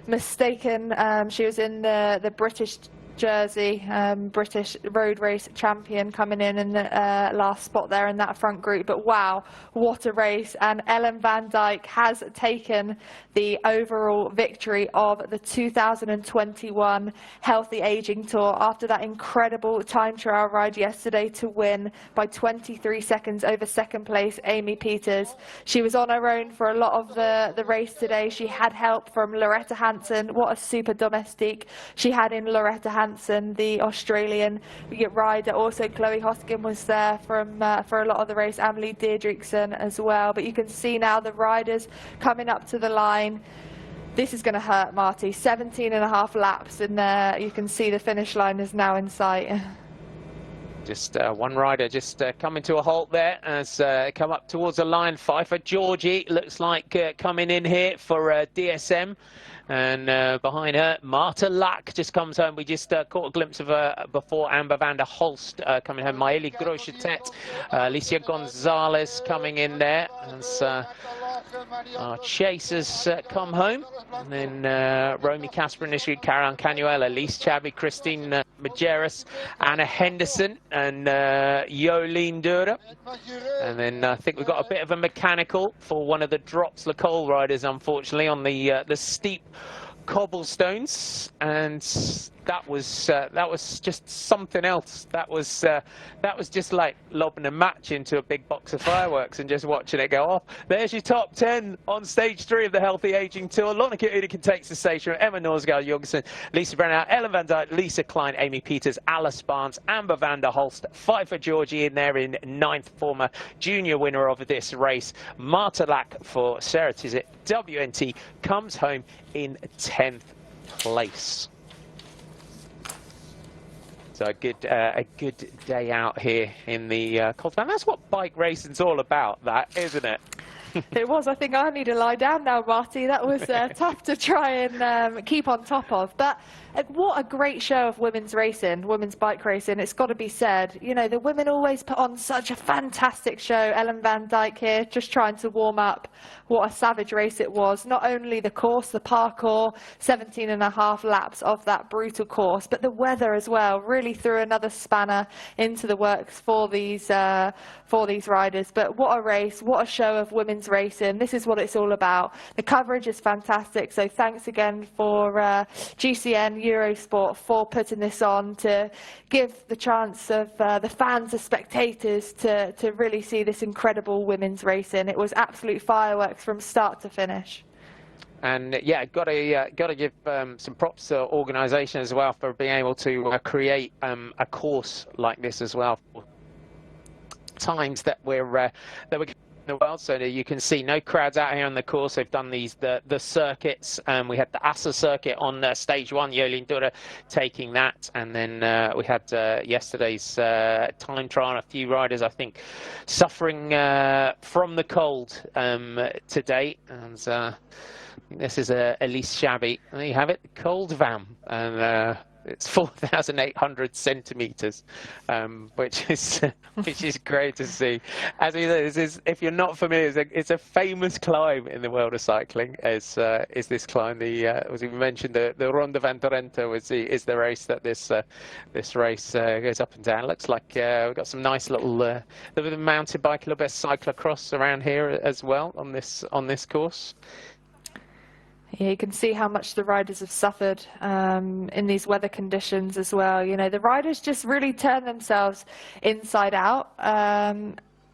mistaken. She was in the British jersey, British road race champion, coming in the last spot there in that front group. But wow, what a race. And Ellen van Dijk has taken the overall victory of the 2021 Healthy Aging Tour after that incredible time trial ride yesterday to win by 23 seconds over second place Amy Peters. She was on her own for a lot of the race today. She had help from Loretta Hansen. What a super domestique she had in Loretta Hansen, the Australian rider. Also Chloe Hoskin was there from for a lot of the race, Amelie Deirdrichsen as well. But you can see now the riders coming up to the line. This is going to hurt, Marty. 17.5 laps, and you can see the finish line is now in sight. Just one rider just coming to a halt there as come up towards the line. Pfeiffer Georgie looks like coming in here for DSM. And behind her, Marta Lack just comes home. We just caught a glimpse of her before. Amber van der Holst coming home. Maëlie Grochetet, Alicia Gonzalez coming in there. As our chasers come home. And then Romy Casper initially, Caroline Canuel, Elise Chabby, Christine Majerus, Anna Henderson, and Jolien Durer. And then I think we've got a bit of a mechanical for one of the Drops Lacole riders, unfortunately, on the steep cobblestones, and that was just something else. That was just like lobbing a match into a big box of fireworks and just watching it go off. There's your top 10 on stage 3 of the Healthy Aging Tour. Alonika Udikan takes the stage from Emma Norsgaard-Jorgensen, Lisa Brennauer, Ellen van Dijk, Lisa Klein, Amy Peters, Alice Barnes, Amber van der Holst, Pfeiffer Georgie in there in 9th, former junior winner of this race. Marta Lack for Sarah Tizet WNT comes home in 10th place. So a good day out here in the Colts. That's what bike racing's all about, that, isn't it? It was. I think I need to lie down now, Marty. That was tough to try and keep on top of. But what a great show of women's racing, women's bike racing. It's got to be said. You know, the women always put on such a fantastic show. Ellen van Dijk here, just trying to warm up. What a savage race it was. Not only the course, the parkour, 17.5 laps of that brutal course, but the weather as well really threw another spanner into the works for these riders. But what a race, what a show of women's women's racing. This is what it's all about. The coverage is fantastic, so thanks again for GCN Eurosport for putting this on to give the chance of the fans, the spectators, to really see this incredible women's racing. It was absolute fireworks from start to finish. And yeah, got to give some props to organisation as well for being able to create a course like this as well. Times that we're in the world, so that you can see no crowds out here on the course. They've done the circuits. We had the ASA circuit on stage 1, Jolien Dura taking that, and then we had yesterday's time trial. A few riders, I think, suffering from the cold to date, and this is Elise Shabby. There you have it, cold van, and it's 4,800 centimeters, which is great to see. As we know, if you're not familiar, it's a famous climb in the world of cycling. Is this climb? As we mentioned, the Ronda van Trento is the race that this race goes up and down. Looks like we've got some nice little bit of mountain bike, a little bit of cyclocross around here as well on this course. Yeah, you can see how much the riders have suffered in these weather conditions as well. You know, the riders just really turn themselves inside out.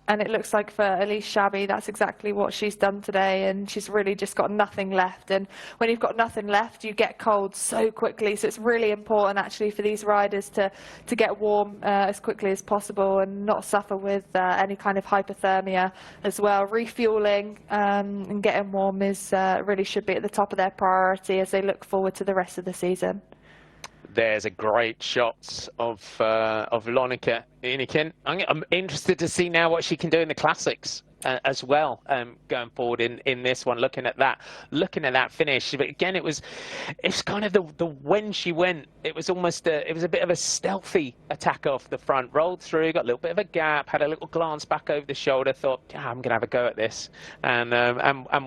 And it looks like for Elise Shabby, that's exactly what she's done today. And she's really just got nothing left. And when you've got nothing left, you get cold so quickly. So it's really important, actually, for these riders to get warm as quickly as possible and not suffer with any kind of hypothermia as well. Refueling and getting warm is really should be at the top of their priority as they look forward to the rest of the season. There's a great shot of Lonneke Inikin. I'm interested to see now what she can do in the classics as well, going forward in this one. Looking at that finish, but again, it's kind of the when she went. It was almost it was a bit of a stealthy attack off the front. Rolled through, got a little bit of a gap, had a little glance back over the shoulder. Thought, yeah, I'm gonna have a go at this, and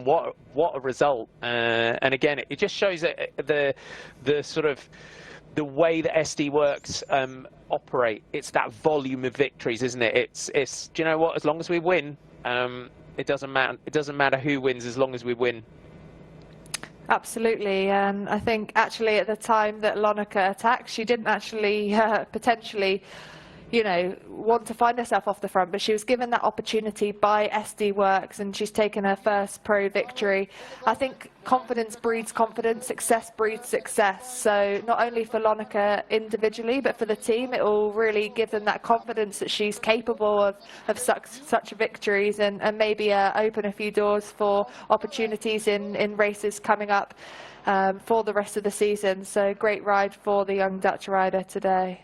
what a result. And again, it just shows that the sort of the way that SD Works operate. It's that volume of victories, isn't it? It's do you know what? As long as we win, it doesn't matter. It doesn't matter who wins as long as we win. Absolutely, and I think actually at the time that Lonneke attacked, she didn't actually potentially, you know, want to find herself off the front, but she was given that opportunity by SD Works, and she's taken her first pro victory. I think confidence breeds confidence, success breeds success. So not only for Lonneke individually, but for the team, it will really give them that confidence that she's capable of such victories, and maybe open a few doors for opportunities in races coming up for the rest of the season. So great ride for the young Dutch rider today.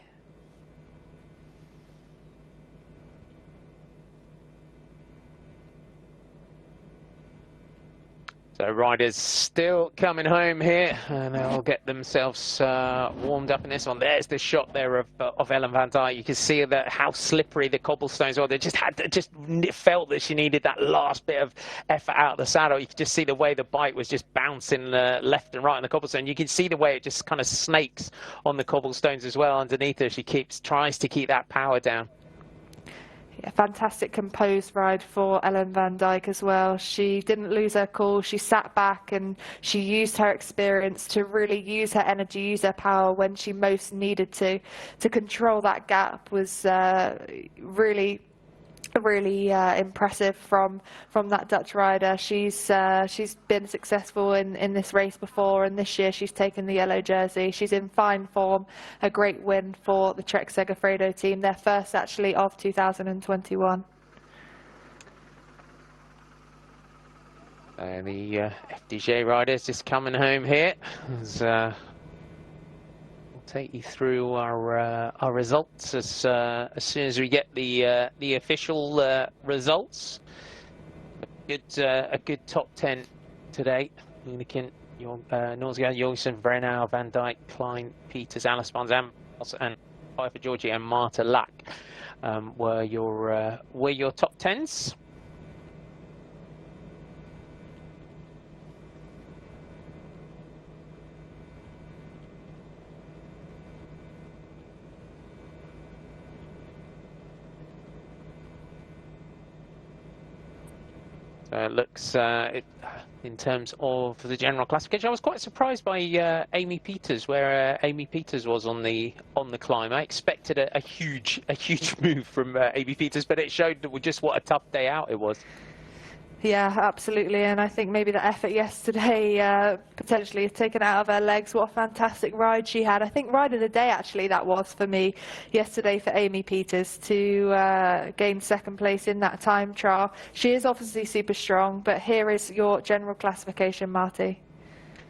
So riders still coming home here, and they'll get themselves warmed up in this one. There's the shot there of Ellen van Dijk. You can see that how slippery the cobblestones were. They just felt that she needed that last bit of effort out of the saddle. You could just see the way the bike was just bouncing left and right on the cobblestone. You can see the way it just kind of snakes on the cobblestones as well underneath her. She tries to keep that power down. A fantastic composed ride for Ellen van Dijk as well. She didn't lose her cool. She sat back and she used her experience to really use her energy, use her power when she most needed to control that gap. Was really impressive from that Dutch rider. She's been successful in this race before, and this year she's taken the yellow jersey. She's in fine form. A great win for the Trek Segafredo team, their first actually of 2021. And the FDJ riders just coming home here. Take you through our results as soon as we get the official results. A good top 10 today. Inikin, Norsgaard, Jorgensen, Vrenau, Van Dijk, Klein, Peters, Alice Bonzambos, and Pfeiffer Georgie and Marta Lack were your top 10s. So it looks, in terms of the general classification, I was quite surprised by Amy Peters, where Amy Peters was on the climb. I expected a huge move from Amy Peters, but it showed just what a tough day out it was. Yeah, absolutely, and I think maybe the effort yesterday potentially taken out of her legs. What a fantastic ride she had. I think ride of the day, actually, that was for me yesterday for Amy Peters to gain second place in that time trial. She is obviously super strong, but here is your general classification, Marty.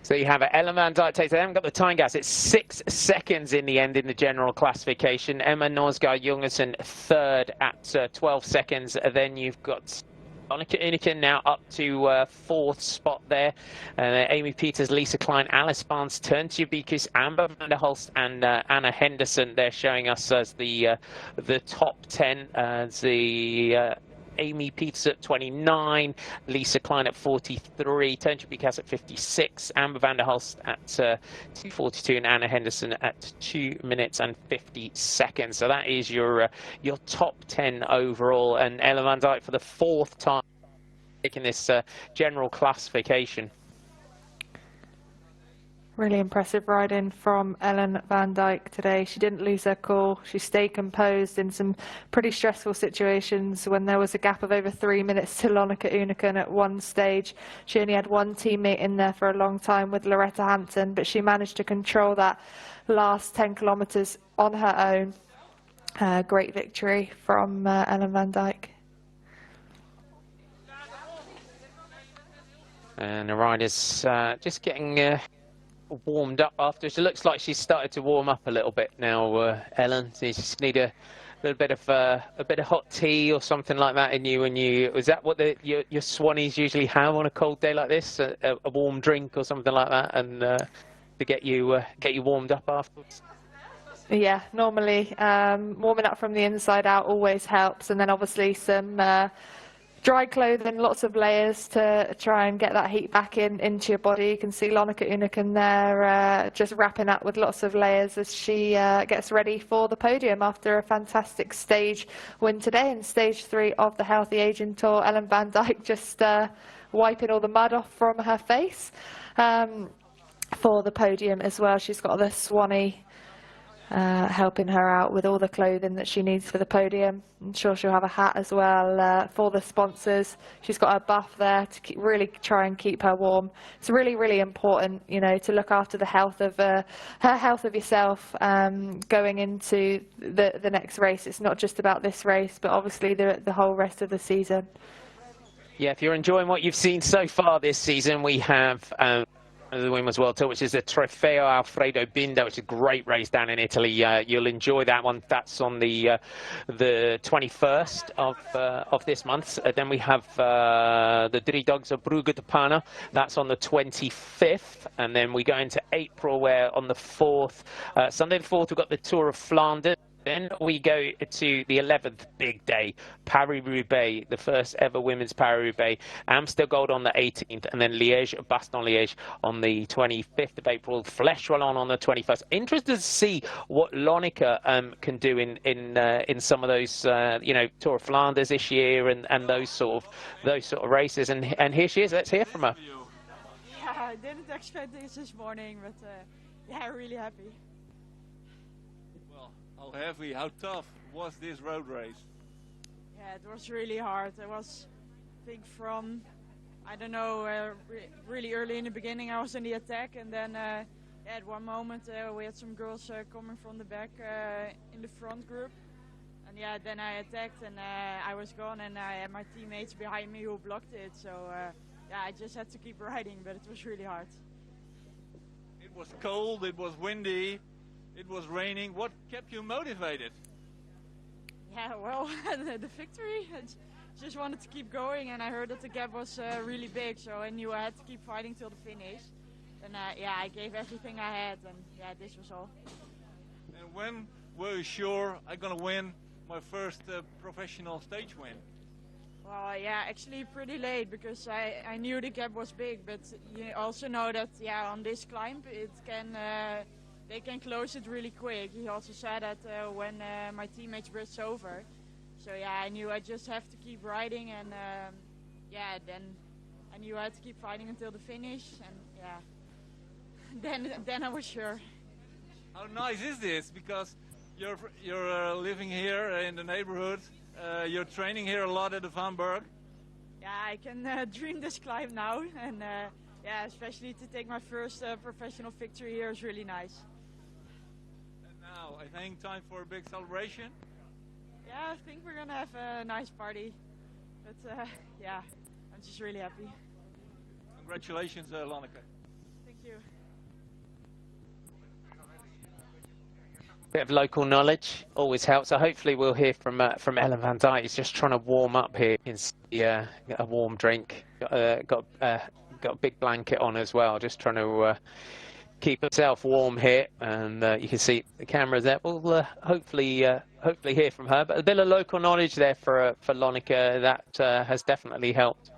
So you have Ellen van Dijk takes it. They haven't got the time gas. It's 6 seconds in the end in the general classification. Emma Norsgaard-Jungersen third at 12 seconds. Then you've got Lonneke Uneken now up to fourth spot there. Amy Peters, Lisa Klein, Alice Barnes, Turntje-Biekes, Amber van der Hulst, and Anna Henderson. They're showing us as the top 10. Amy Peters at 29, Lisa Klein at 43, Turntje-Biekes at 56, Amber van der Hulst at 2:42, and Anna Henderson at 2 minutes and 50 seconds. So that is your top 10 overall, and Ellen van Dijk for the 4th time taking this general classification. Really impressive riding from Ellen van Dijk today. She didn't lose her cool. She stayed composed in some pretty stressful situations when there was a gap of over 3 minutes to Lonneke Uneken at one stage. She only had one teammate in there for a long time with Loretta Hampton, but she managed to control that last 10 kilometres on her own. Great victory from Ellen van Dijk. And the rider's just getting warmed up after. It looks like she's started to warm up a little bit now, Ellen. So you just need a little bit of hot tea or something like that in you. When is that what your Swannies usually have on a cold day like this? A warm drink or something like that, and to get you warmed up afterwards. Yeah, normally warming up from the inside out always helps, and then obviously some dry clothing, lots of layers to try and get that heat back into your body. You can see Lonneke Uneken there just wrapping up with lots of layers as she gets ready for the podium after a fantastic stage win today in stage 3 of the Healthy Aging Tour. Ellen van Dijk just wiping all the mud off from her face for the podium as well. She's got the Swanee helping her out with all the clothing that she needs for the podium. I'm sure she'll have a hat as well for the sponsors. She's got her buff there to really try and keep her warm. It's really, really important, you know, to look after the health of her health of yourself going into the next race. It's not just about this race, but obviously the whole rest of the season. Yeah, if you're enjoying what you've seen so far this season, we have the Women's World Tour, which is the Trofeo Alfredo Binda, which is a great race down in Italy. You'll enjoy that one. That's on the 21st of this month. Then we have the Drie Dagen Brugge de Pana. That's on the 25th. And then we go into April, where on the 4th, Sunday the 4th, we've got the Tour of Flanders. Then we go to the 11th big day, Paris-Roubaix, the first ever women's Paris-Roubaix, Amstel Gold on the 18th, and then Liège-Bastogne-Liège on the 25th of April, Flèche Wallonne on the 21st. Interested to see what Lonneke can do in some of those, you know, Tour of Flanders this year and those sort of races. And here she is. Let's hear from her. Yeah, I didn't expect this morning, but yeah, really happy. How heavy, how tough was this road race? Yeah, it was really hard. It was, I think, from, I don't know, really early in the beginning I was in the attack, and then at one moment we had some girls coming from the back in the front group, and yeah, then I attacked and I was gone, and I had my teammates behind me who blocked it, so yeah, I just had to keep riding, but it was really hard. It was cold, it was windy. It was raining. What kept you motivated? Yeah, well, the victory. I just wanted to keep going, and I heard that the gap was really big, so I knew I had to keep fighting till the finish. And yeah, I gave everything I had, and yeah, this was all. And when were you sure I'm gonna win my first professional stage win? Well, yeah, actually pretty late, because I knew the gap was big, but you also know that, yeah, on this climb it can. They can close it really quick. He also said that when my teammates burst over. So yeah, I knew I just have to keep riding, and yeah, then I knew I had to keep fighting until the finish, and yeah, then I was sure. How nice is this? Because you're living here in the neighborhood. You're training here a lot at the Vanberg. Yeah, I can dream this climb now, and yeah, especially to take my first professional victory here is really nice. And now, I think time for a big celebration. Yeah, I think we're gonna have a nice party, but yeah, I'm just really happy. Congratulations, Lonneke. Thank you. Bit of local knowledge always helps. So hopefully we'll hear from Ellen van Dijk. He's just trying to warm up here. You can see a warm drink. Got a big blanket on as well. Just trying to keep himself warm here. And you can see the cameras there. We'll hopefully hear from her. But a bit of local knowledge there for Lonneke that has definitely helped.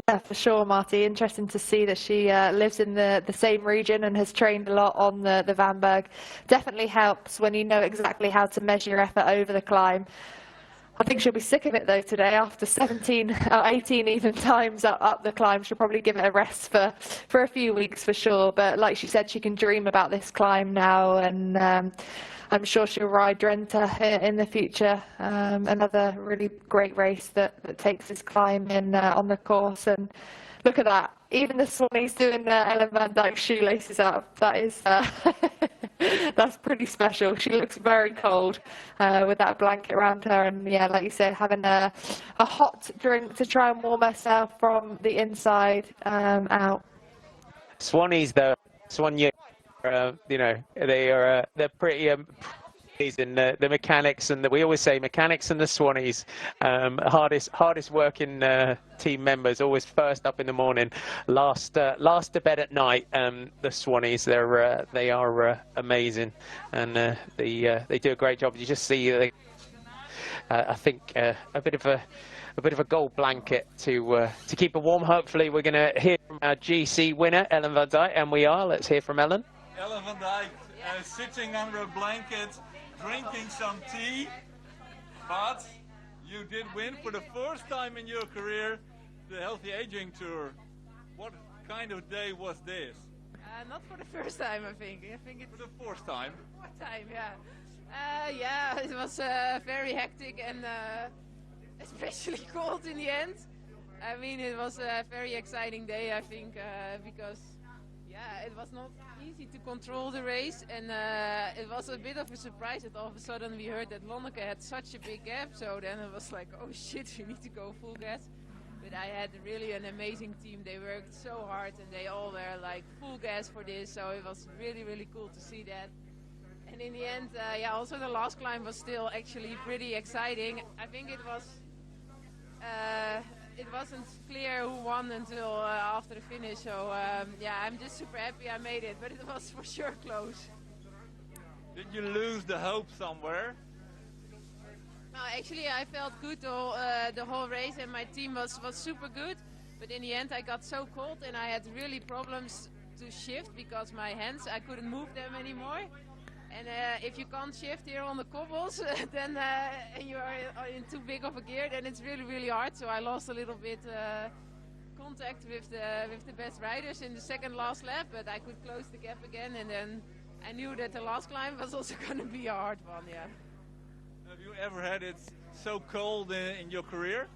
Yeah, for sure, Marty. Interesting to see that she lives in the same region and has trained a lot on the Vanberg. Definitely helps when you know exactly how to measure your effort over the climb. I think she'll be sick of it though today. After 17 or 18 even times up the climb, she'll probably give it a rest for a few weeks for sure. But like she said, she can dream about this climb now, and I'm sure she'll ride Drenthe in the future. Another really great race that takes this climb in on the course. And look at that. Even the Swannies doing Ellen van Dijk's shoelaces up. That is, that's pretty special. She looks very cold with that blanket around her. And yeah, like you said, having a hot drink to try and warm herself from the inside out. Swannies though, Swan, you know, they're pretty amazing. The mechanics, and we always say mechanics and the Swannies, hardest working team members, always first up in the morning, last to bed at night. The Swannies, they are amazing, and they do a great job. You just see, I think, a bit of a gold blanket to keep her warm. Hopefully, we're going to hear from our GC winner, Ellen van Dijk, and we are. Let's hear from Ellen. Ellen van Dijk sitting under a blanket, drinking some tea, but you did win for the first time in your career the Healthy Aging Tour. What kind of day was this? Not for the first time, I think. I think it's for the fourth time. Fourth time, yeah. Yeah, it was very hectic and especially cold in the end. I mean, it was a very exciting day, I think, because yeah, it was not easy to control the race, and it was a bit of a surprise that all of a sudden we heard that Lonneke had such a big gap, so then it was like, oh shit, we need to go full gas. But I had really an amazing team. They worked so hard and they all were like full gas for this, so it was really, really cool to see that. And in the end, yeah, also the last climb was still actually pretty exciting. I think it wasn't clear who won until after the finish, so yeah, I'm just super happy I made it, but it was for sure close. Did you lose the hope somewhere? No, actually I felt good the whole race, and my team was super good, but in the end I got so cold and I had really problems to shift because my hands, I couldn't move them anymore. And if you can't shift here on the cobbles, then and you are in too big of a gear, then it's really, really hard. So I lost a little bit contact with the best riders in the second last lap, but I could close the gap again. And then I knew that the last climb was also going to be a hard one. Yeah. Have you ever had it so cold in your career?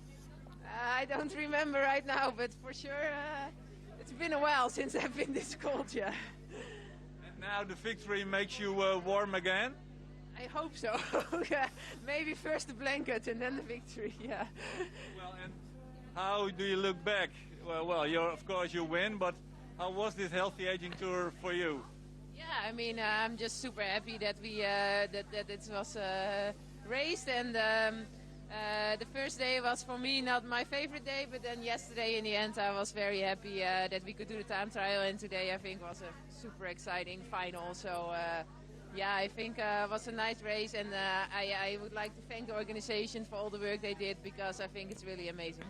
I don't remember right now, but for sure it's been a while since I've been this cold. Yeah. Now the victory makes you warm again? I hope so. Yeah. Maybe first the blanket and then the victory. Yeah. Well, and how do you look back? Well, of course you win, but how was this Healthy Aging Tour for you? Yeah, I mean, I'm just super happy that we that it was raced, and the first day was for me not my favorite day, but then yesterday in the end I was very happy that we could do the time trial, and today I think was a super exciting final. So yeah, I think it was a nice race, and I would like to thank the organization for all the work they did, because I think it's really amazing.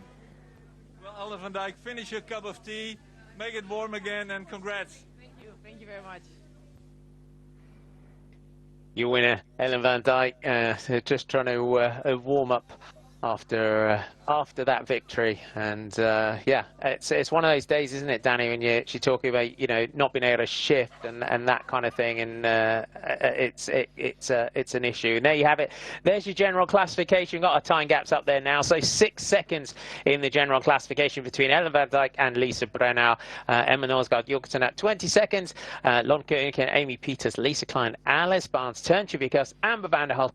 Well, Ellen van Dijk, finish your cup of tea, make it warm again, and congrats. Thank you very much. Your winner, Ellen van Dijk, just trying to warm up after that victory. And yeah, it's one of those days, isn't it, Danny, when you're talking about, you know, not being able to shift and that kind of thing, and it's an issue. And there you have it. There's your general classification. Got our time gaps up there now. So 6 seconds in the general classification between Ellen van Dijk and Lisa Brennau. Emma Norsgaard Jorgensen at 20 seconds. Lon Koenig, Amy Peters, Lisa Klein, Alice Barnes, Turnchavikas, Amber van der Hulst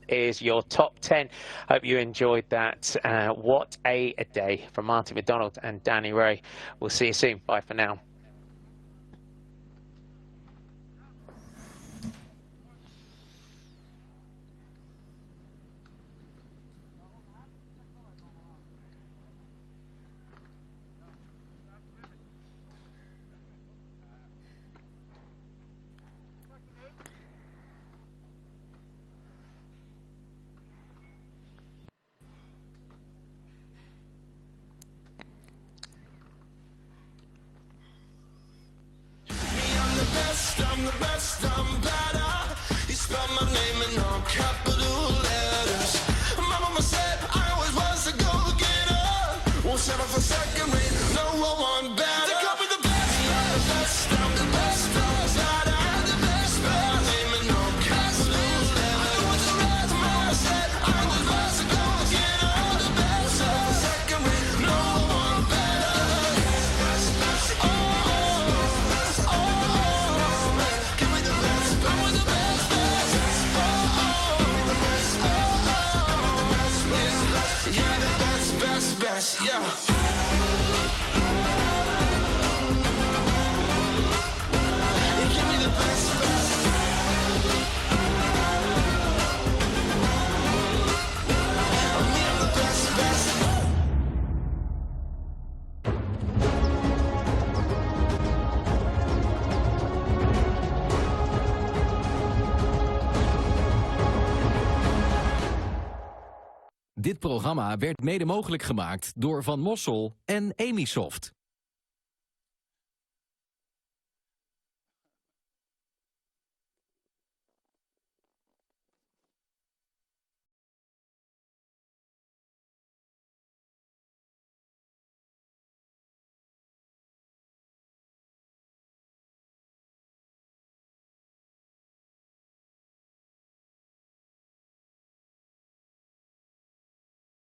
is your top 10. Hope you enjoyed that. What a day from Martin McDonald and Danny Ray. We'll see you soon. Bye for now. I'm the best, I'm better. You spell my name in all capital letters. My mama said I always was a go-getter. Won't settle for second rate, no one better. They call me the best, I'm the best, I'm the best, I'm better. Spell my name in all capital letters. I was the best, my mama said I always was a go-getter. The best, settle for second rate, no one better. Yeah. Dit programma werd mede mogelijk gemaakt door Van Mossel en Emisoft.